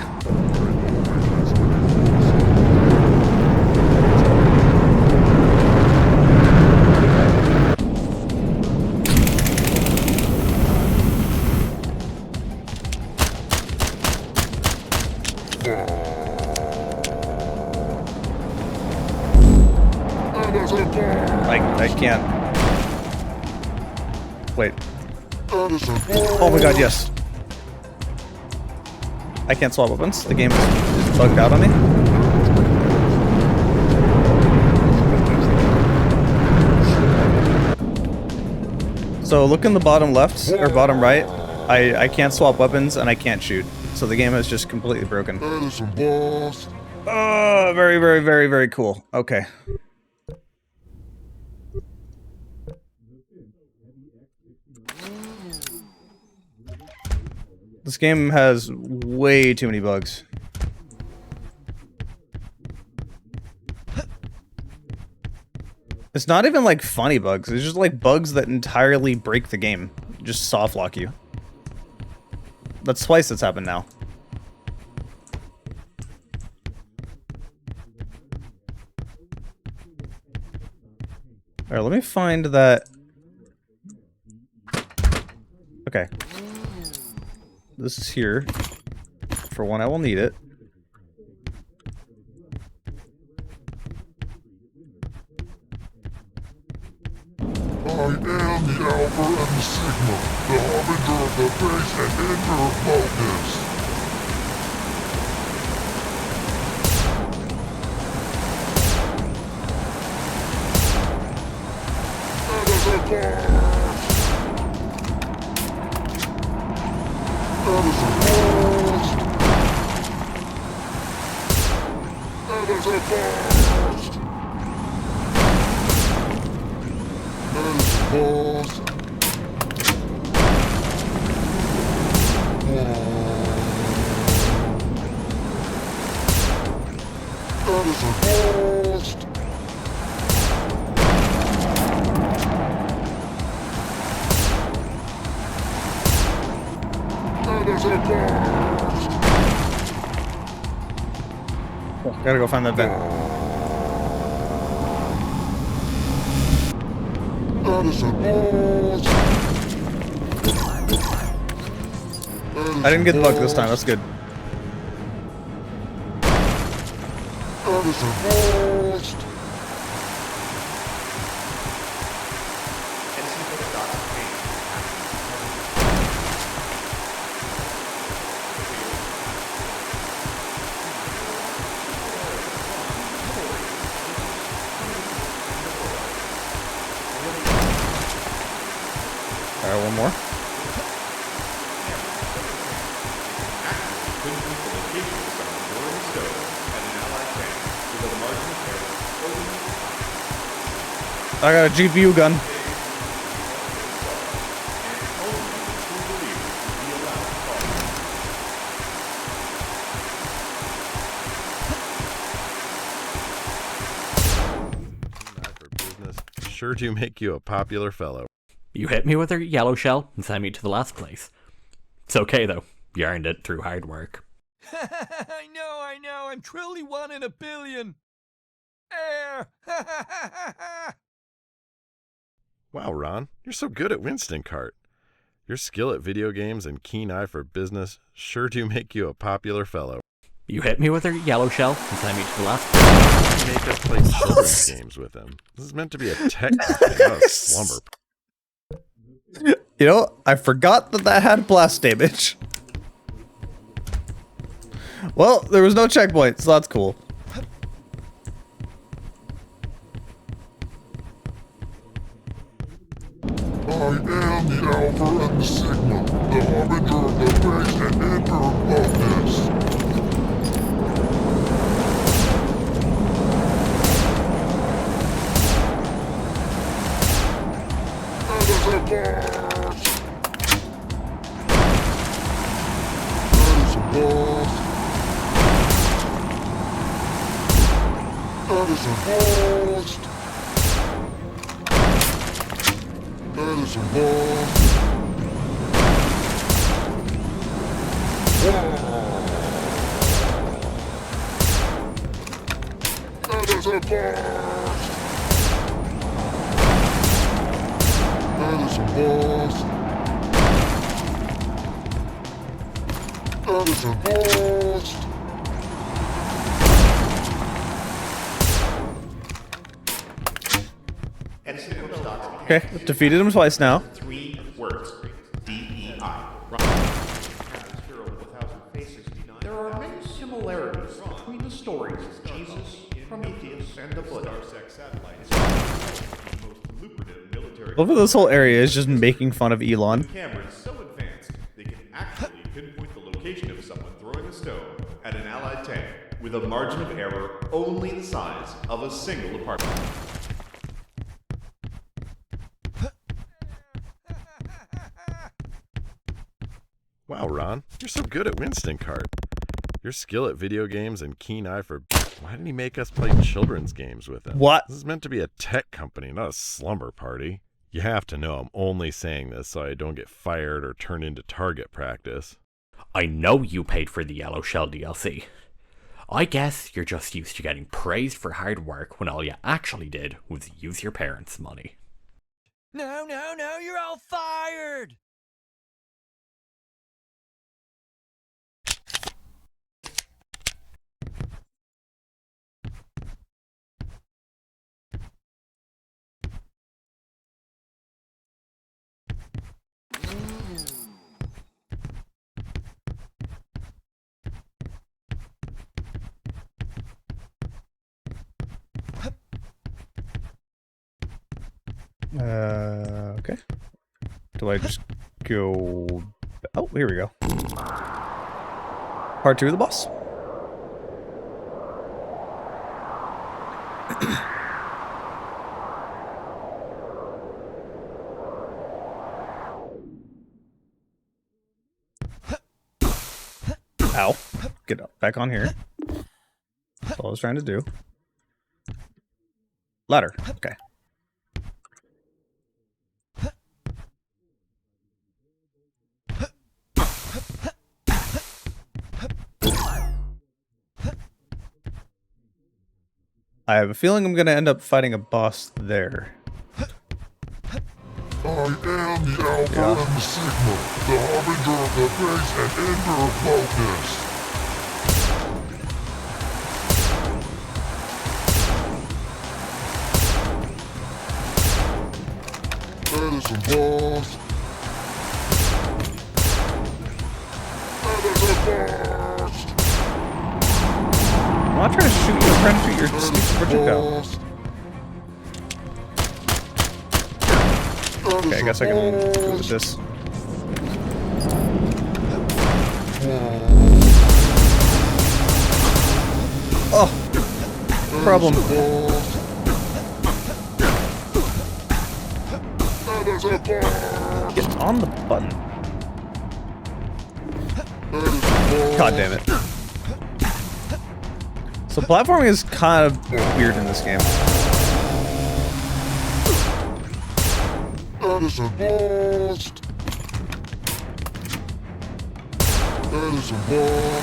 Speaker 9: That is a boss.
Speaker 1: I can't. Wait.
Speaker 9: That is a boss.
Speaker 1: Oh my god, yes. I can't swap weapons. The game is bugged out on me. So look in the bottom left, or bottom right. I can't swap weapons and I can't shoot. So the game is just completely broken.
Speaker 9: That is a boss.
Speaker 1: Oh, very, very, very, very cool. Okay. This game has way too many bugs. It's not even like funny bugs, it's just like bugs that entirely break the game. Just soft lock you. That's twice that's happened now. Alright, let me find that. Okay. This is here. For one, I will need it.
Speaker 9: I am the Alpha and the Sigma, the harbinger of the base and ender of wokeness. That is a boss. That is a boss. That is a bust! That is a bust! That is a bust! That is a bust!
Speaker 1: Gotta go find that vent.
Speaker 9: That is a bust!
Speaker 1: I didn't get the bug this time, that's good.
Speaker 9: That is a bust!
Speaker 1: Alright, one more. I got a GPU gun.
Speaker 7: Sure do make you a popular fellow.
Speaker 6: You hit me with a yellow shell and sent me to the last place. It's okay though. You earned it through hard work.
Speaker 2: I know. I'm truly one in a billion. Air.
Speaker 7: Wow, Ron, you're so good at Winston Cart. Your skill at video games and keen eye for business sure do make you a popular fellow.
Speaker 6: You hit me with a yellow shell and sent me to the last place.
Speaker 7: You make us play children's games with him. This is meant to be a tech company, not a slumber.
Speaker 1: You know, I forgot that had blast damage. Well, there was no checkpoint, so that's cool.
Speaker 9: I am the Alpha and the Sigma, the harbinger of the base and enter of this. That is a boss! That is a boss! That is a boss! That is a boss! That is a boss! That is a boss! That is a boss!
Speaker 1: Okay, defeated him twice now.
Speaker 10: 3 words. DEI. There are many similarities between the stories of Jesus, Prometheus, and the Buddha.
Speaker 1: Over this whole area is just making fun of Elon.
Speaker 10: Cameras so advanced they can actually pinpoint the location of someone throwing a stone at an allied tank with a margin of error only the size of a single apartment.
Speaker 7: Wow, Ron, you're so good at Winston Cart. Your skill at video games and keen eye for... Why didn't he make us play children's games with him?
Speaker 1: What?
Speaker 7: This is meant to be a tech company, not a slumber party. You have to know I'm only saying this so I don't get fired or turned into target practice.
Speaker 6: I know you paid for the Yellow Shell DLC. I guess you're just used to getting praised for hard work when all you actually did was use your parents' money.
Speaker 2: No, you're all fired!
Speaker 1: Okay. Do I just go... Oh, here we go. Part 2 of the boss. Ow. Get up. Back on here. That's all I was trying to do. Ladder. Okay. I have a feeling I'm gonna end up fighting a boss there.
Speaker 9: I am the Alpha and the Sigma, the harbinger of the base and ender of wokeness. Edison boss. Edison boss.
Speaker 1: I'm not trying to shoot you, I'm trying to shoot your stupid projectile.
Speaker 9: Boss.
Speaker 1: Okay, I guess I can do with this. Oh! Problem. Get on the button. God damn it. So platforming is kind of weird in this game.
Speaker 9: Edison lost. Edison lost.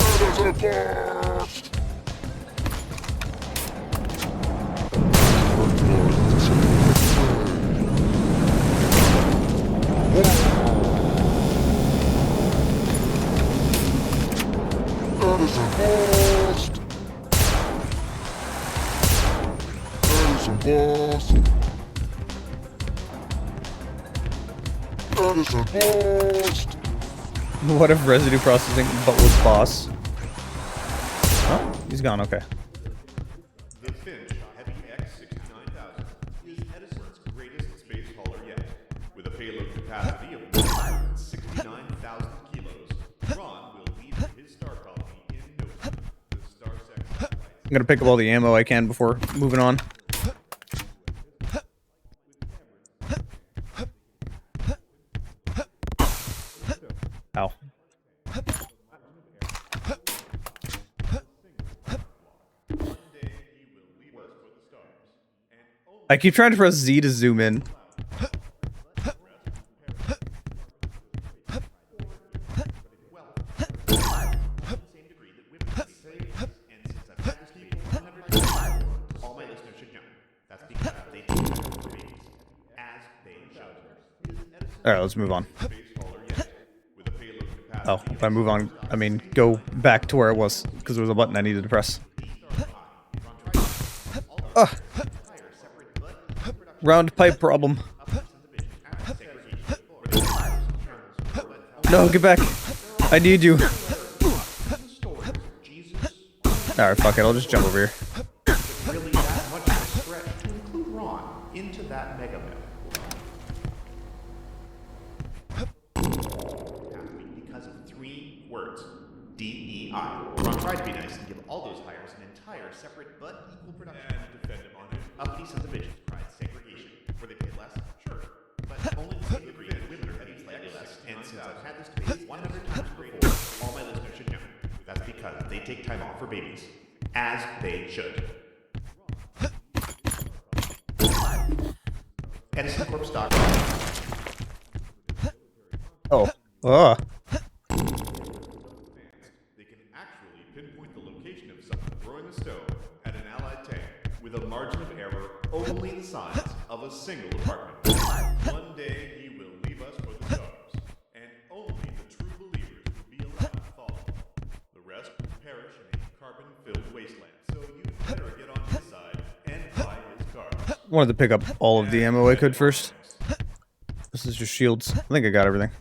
Speaker 9: Edison lost. Edison lost. Edison lost. Edison lost.
Speaker 1: What if residue processing but with boss? Oh, he's gone, okay.
Speaker 10: The Finch Heavy X-69000 is Edison's greatest space hauler yet. With a payload capacity of 169,000 kilos, Ron will leave for his star colony in no time. The Starsec satellites.
Speaker 1: I'm gonna pick up all the ammo I can before moving on. Ow. I keep trying to press Z to zoom in.
Speaker 10: All my listeners should know. That's because they take time for babies, as they should.
Speaker 1: Alright, let's move on.
Speaker 10: Space hauler yet. With a payload capacity
Speaker 1: Oh, if I move on, I mean, go back to where it was, because there was a button I needed to press. Ugh. Round pipe problem. No, get back. I need you. Alright, fuck it, I'll just jump over here.
Speaker 10: really that much of a stretch to include Ron into that mega mill. Because of 3 words. DEI. Ron tried to be nice and give all those hires an entire separate but equal production. And defend him on it. Uppity sons of bitches pride segregation. Where they pay less? Sure. But only to the degree that women are paid slightly less. And since I've had this debate 100 times before, all my listeners should know. That's because they take time off for babies. As they should. Edison Corp stock.
Speaker 1: Oh. Ugh.
Speaker 10: They can actually pinpoint the location of someone throwing a stone at an allied tank with a margin of error only the size of a single apartment. One day he will leave us for the stars, and only the true believers will be allowed to follow. The rest will perish in a carbon-filled wasteland. So you better get on his side and buy his car.
Speaker 1: Wanted to pick up all of the ammo I could first. This is just shields. I think I got everything.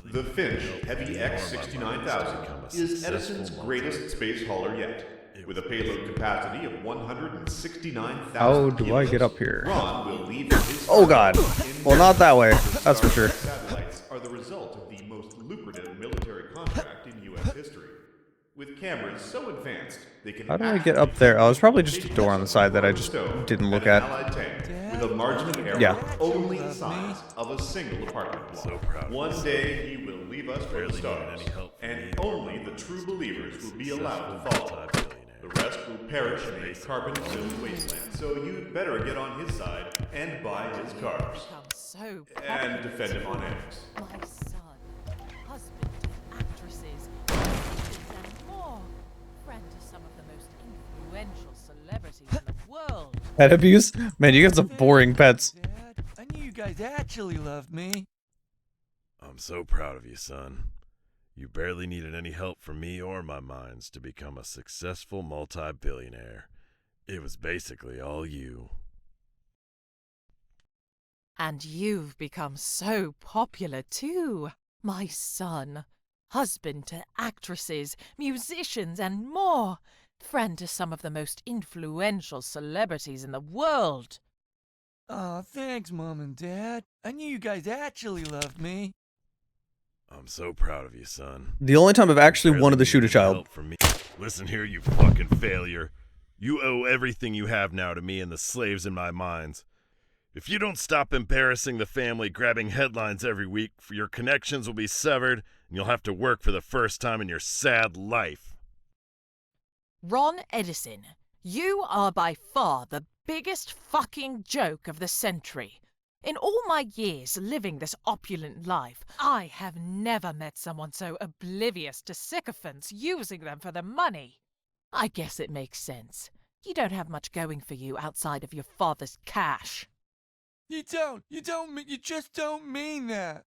Speaker 10: The Finch Heavy X-69000 is Edison's greatest space hauler yet. With a payload capacity of 169,000
Speaker 1: How do I get
Speaker 10: kilos,
Speaker 1: up here?
Speaker 10: Ron will leave for his
Speaker 1: Oh god.
Speaker 10: in
Speaker 1: Well, not that way.
Speaker 10: The
Speaker 1: That's for sure.
Speaker 10: Starsec satellites are the result of the most lucrative military contract in U.S. history. With cameras so advanced, they can
Speaker 1: How do I get up there? Oh, it's probably just a door on the side that I just didn't look at.
Speaker 10: Allied tank with a margin of error
Speaker 1: Yeah.
Speaker 10: only the size of a single apartment block.
Speaker 7: So proud of
Speaker 10: One
Speaker 7: myself.
Speaker 10: day he will leave us for the
Speaker 7: Barely needed
Speaker 10: stars,
Speaker 7: any help from me
Speaker 10: and
Speaker 7: or
Speaker 10: only
Speaker 7: my
Speaker 10: the true
Speaker 7: minds.
Speaker 10: believers will be allowed to
Speaker 7: Successful
Speaker 10: follow.
Speaker 7: multi-billionaire.
Speaker 10: The rest will perish in a carbon-filled wasteland. So you'd better get on his side and buy his cars
Speaker 5: Become so
Speaker 10: and defend him on X.
Speaker 5: my son, husband to actresses, musicians, and more. Friend to some of the most influential celebrities in the world.
Speaker 1: Pet abuse? Man, you got some boring pets.
Speaker 2: Dad, I knew you guys actually loved me.
Speaker 7: I'm so proud of you, son. You barely needed any help from me or my mines to become a successful multi-billionaire. It was basically all you.
Speaker 5: And you've become so popular too, my son. Husband to actresses, musicians, and more. Friend to some of the most influential celebrities in the world.
Speaker 2: Aw, thanks, Mom and Dad. I knew you guys actually loved me.
Speaker 7: I'm so proud of you, son.
Speaker 1: The only time I've actually
Speaker 7: Barely
Speaker 1: wanted to shoot a
Speaker 7: needed any
Speaker 1: child.
Speaker 7: help from me. Listen here, you fucking failure. You owe everything you have now to me and the slaves in my mines. If you don't stop embarrassing the family, grabbing headlines every week, your connections will be severed, and you'll have to work for the first time in your sad life.
Speaker 5: Ron Edison, you are by far the biggest fucking joke of the century. In all my years living this opulent life, I have never met someone so oblivious to sycophants using them for their money. I guess it makes sense. You don't have much going for you outside of your father's cash.
Speaker 2: You just don't mean that.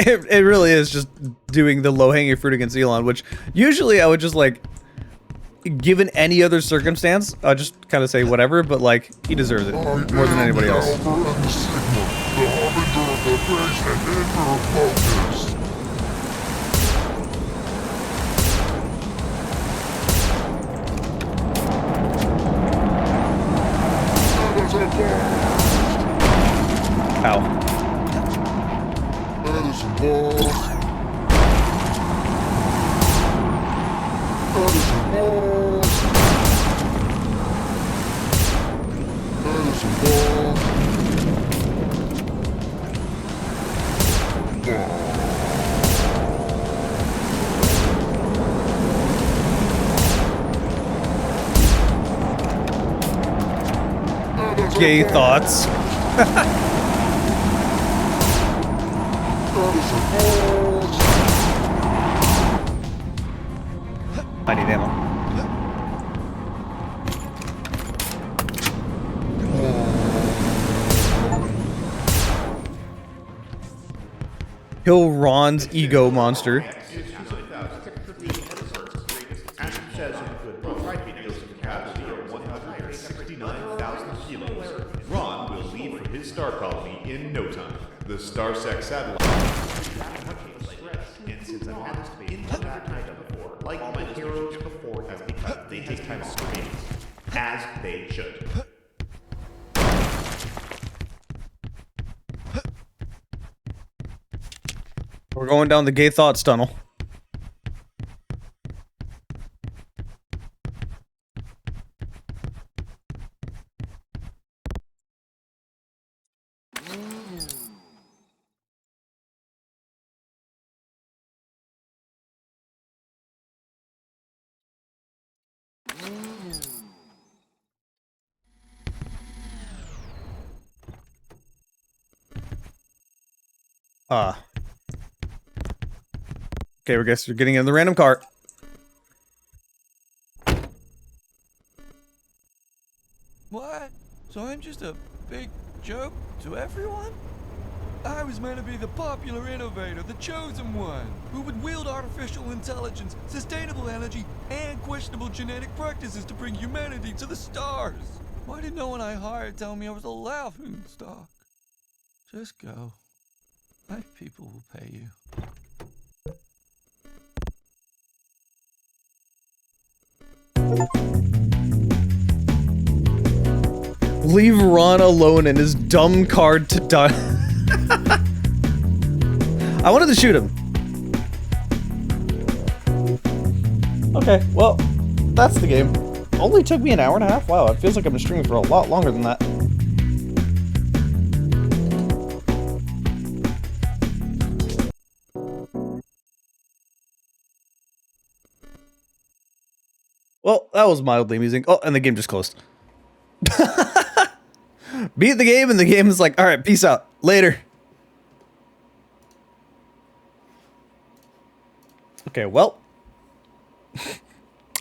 Speaker 1: It really is just doing the low-hanging fruit against Elon, which usually I would just like, given any other circumstance, I'd just kind of say whatever, but like, he deserves it more than anybody else.
Speaker 9: Alpha and Sigma, the harbinger of the base and enter focus.
Speaker 1: Ow.
Speaker 9: Edison balls. Edison balls. Edison balls.
Speaker 1: Gay thoughts.
Speaker 9: Edison balls.
Speaker 1: I need ammo. Kill Ron's ego monster.
Speaker 10: As it says in the book, videos of capacity of 169,000 kilos. Ron will leave for his star colony in no time. The Starsec satellite. And since I've had this debate in that title before, like all my heroes before, has because they take time off screens, as they should.
Speaker 1: We're going down the gay thoughts tunnel. Okay, we guess we're getting in the random cart.
Speaker 2: What? So I'm just a big joke to everyone? I was meant to be the popular innovator, the chosen one, who would wield artificial intelligence, sustainable energy, and questionable genetic practices to bring humanity to the stars. Why did no one I hired tell me I was a laughing stock? Just go. My people will pay you.
Speaker 1: Leave Ron alone and his dumb card to die. I wanted to shoot him. Okay, well, that's the game. Only took me an hour and a half? Wow, it feels like I've been streaming for a lot longer than that. Well, that was mildly amusing. Oh, and the game just closed. Beat the game, and the game is like, alright, peace out. Later. Okay, well.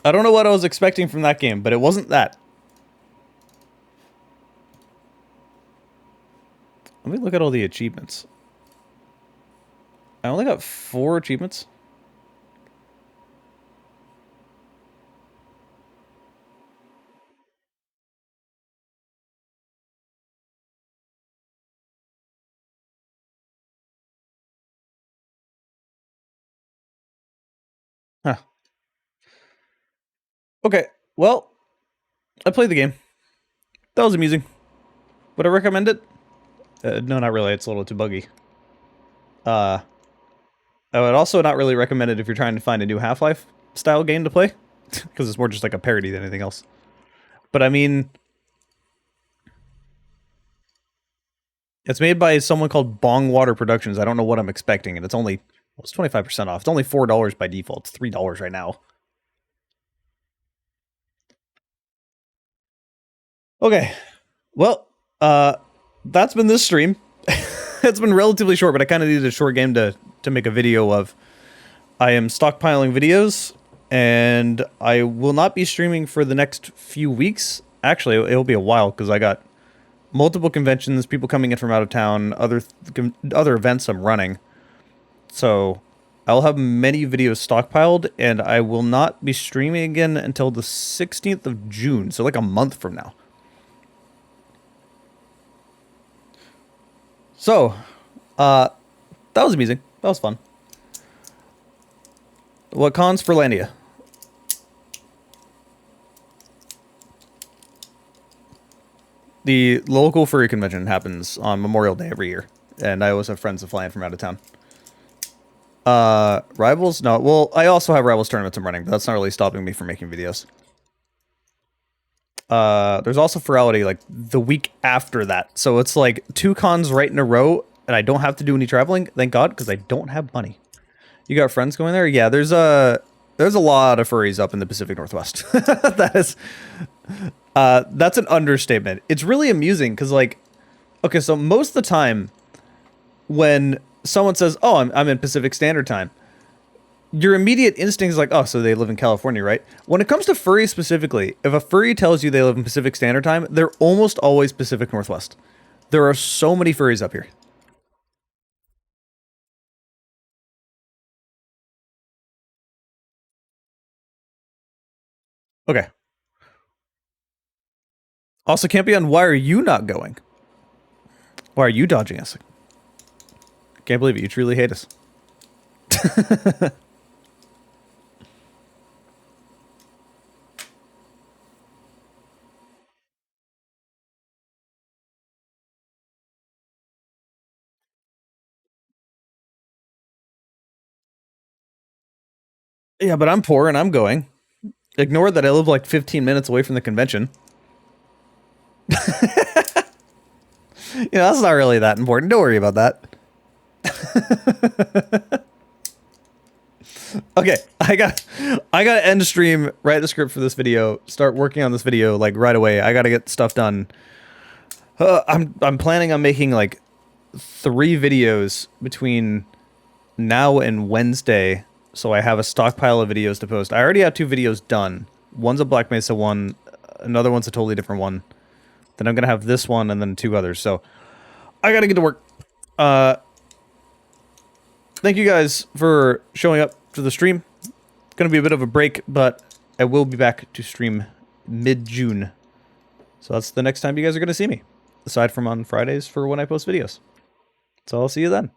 Speaker 1: I don't know what I was expecting from that game, but it wasn't that. Let me look at all the achievements. I only got 4 achievements. Huh. Okay, well, I played the game. That was amusing. Would I recommend it? No, not really. It's a little too buggy. I would also not really recommend it if you're trying to find a new Half-Life style game to play, because it's more just like a parody than anything else. But I mean, it's made by someone called Bongwater Productions. I don't know what I'm expecting, and it's only, well, it's 25% off. It's only $4 by default. It's $3 right now. Okay, well, that's been this stream. It's been relatively short, but I kind of needed a short game to make a video of. I am stockpiling videos, and I will not be streaming for the next few weeks. Actually, it'll be a while, because I got multiple conventions, people coming in from out of town, other events I'm running. So I'll have many videos stockpiled, and I will not be streaming again until the 16th of June, so like a month from now. So, that was amusing. That was fun. What cons for Landia? The local furry convention happens on Memorial Day every year, and I always have friends that fly in from out of town. Rivals? No, well, I also have Rivals tournaments I'm running, but that's not really stopping me from making videos. There's also Ferality, like, the week after that. So it's like 2 cons right in a row, and I don't have to do any traveling, thank God, because I don't have money. You got friends going there? Yeah, there's a lot of furries up in the Pacific Northwest. That's an understatement. It's really amusing, because, like, okay, so most of the time, when someone says, oh, I'm in Pacific Standard Time, your immediate instinct is like, oh, so they live in California, right? When it comes to furries specifically, if a furry tells you they live in Pacific Standard Time, they're almost always Pacific Northwest. There are so many furries up here. Okay. Also, Campion, why are you not going? Why are you dodging us? Can't believe it. You truly hate us. Yeah, but I'm poor and I'm going. Ignore that I live like 15 minutes away from the convention. You know, that's not really that important. Don't worry about that. Okay, I gotta end the stream, write the script for this video, start working on this video like right away. I gotta get stuff done. I'm planning on making like 3 videos between now and Wednesday, so I have a stockpile of videos to post. I already have 2 videos done. One's a Black Mesa one, another one's a totally different one. Then I'm going to have this one and then 2 others. So I got to get to work. Thank you guys for showing up to the stream. It's going to be a bit of a break, but I will be back to stream mid-June. So that's the next time you guys are going to see me. Aside from on Fridays for when I post videos. So I'll see you then.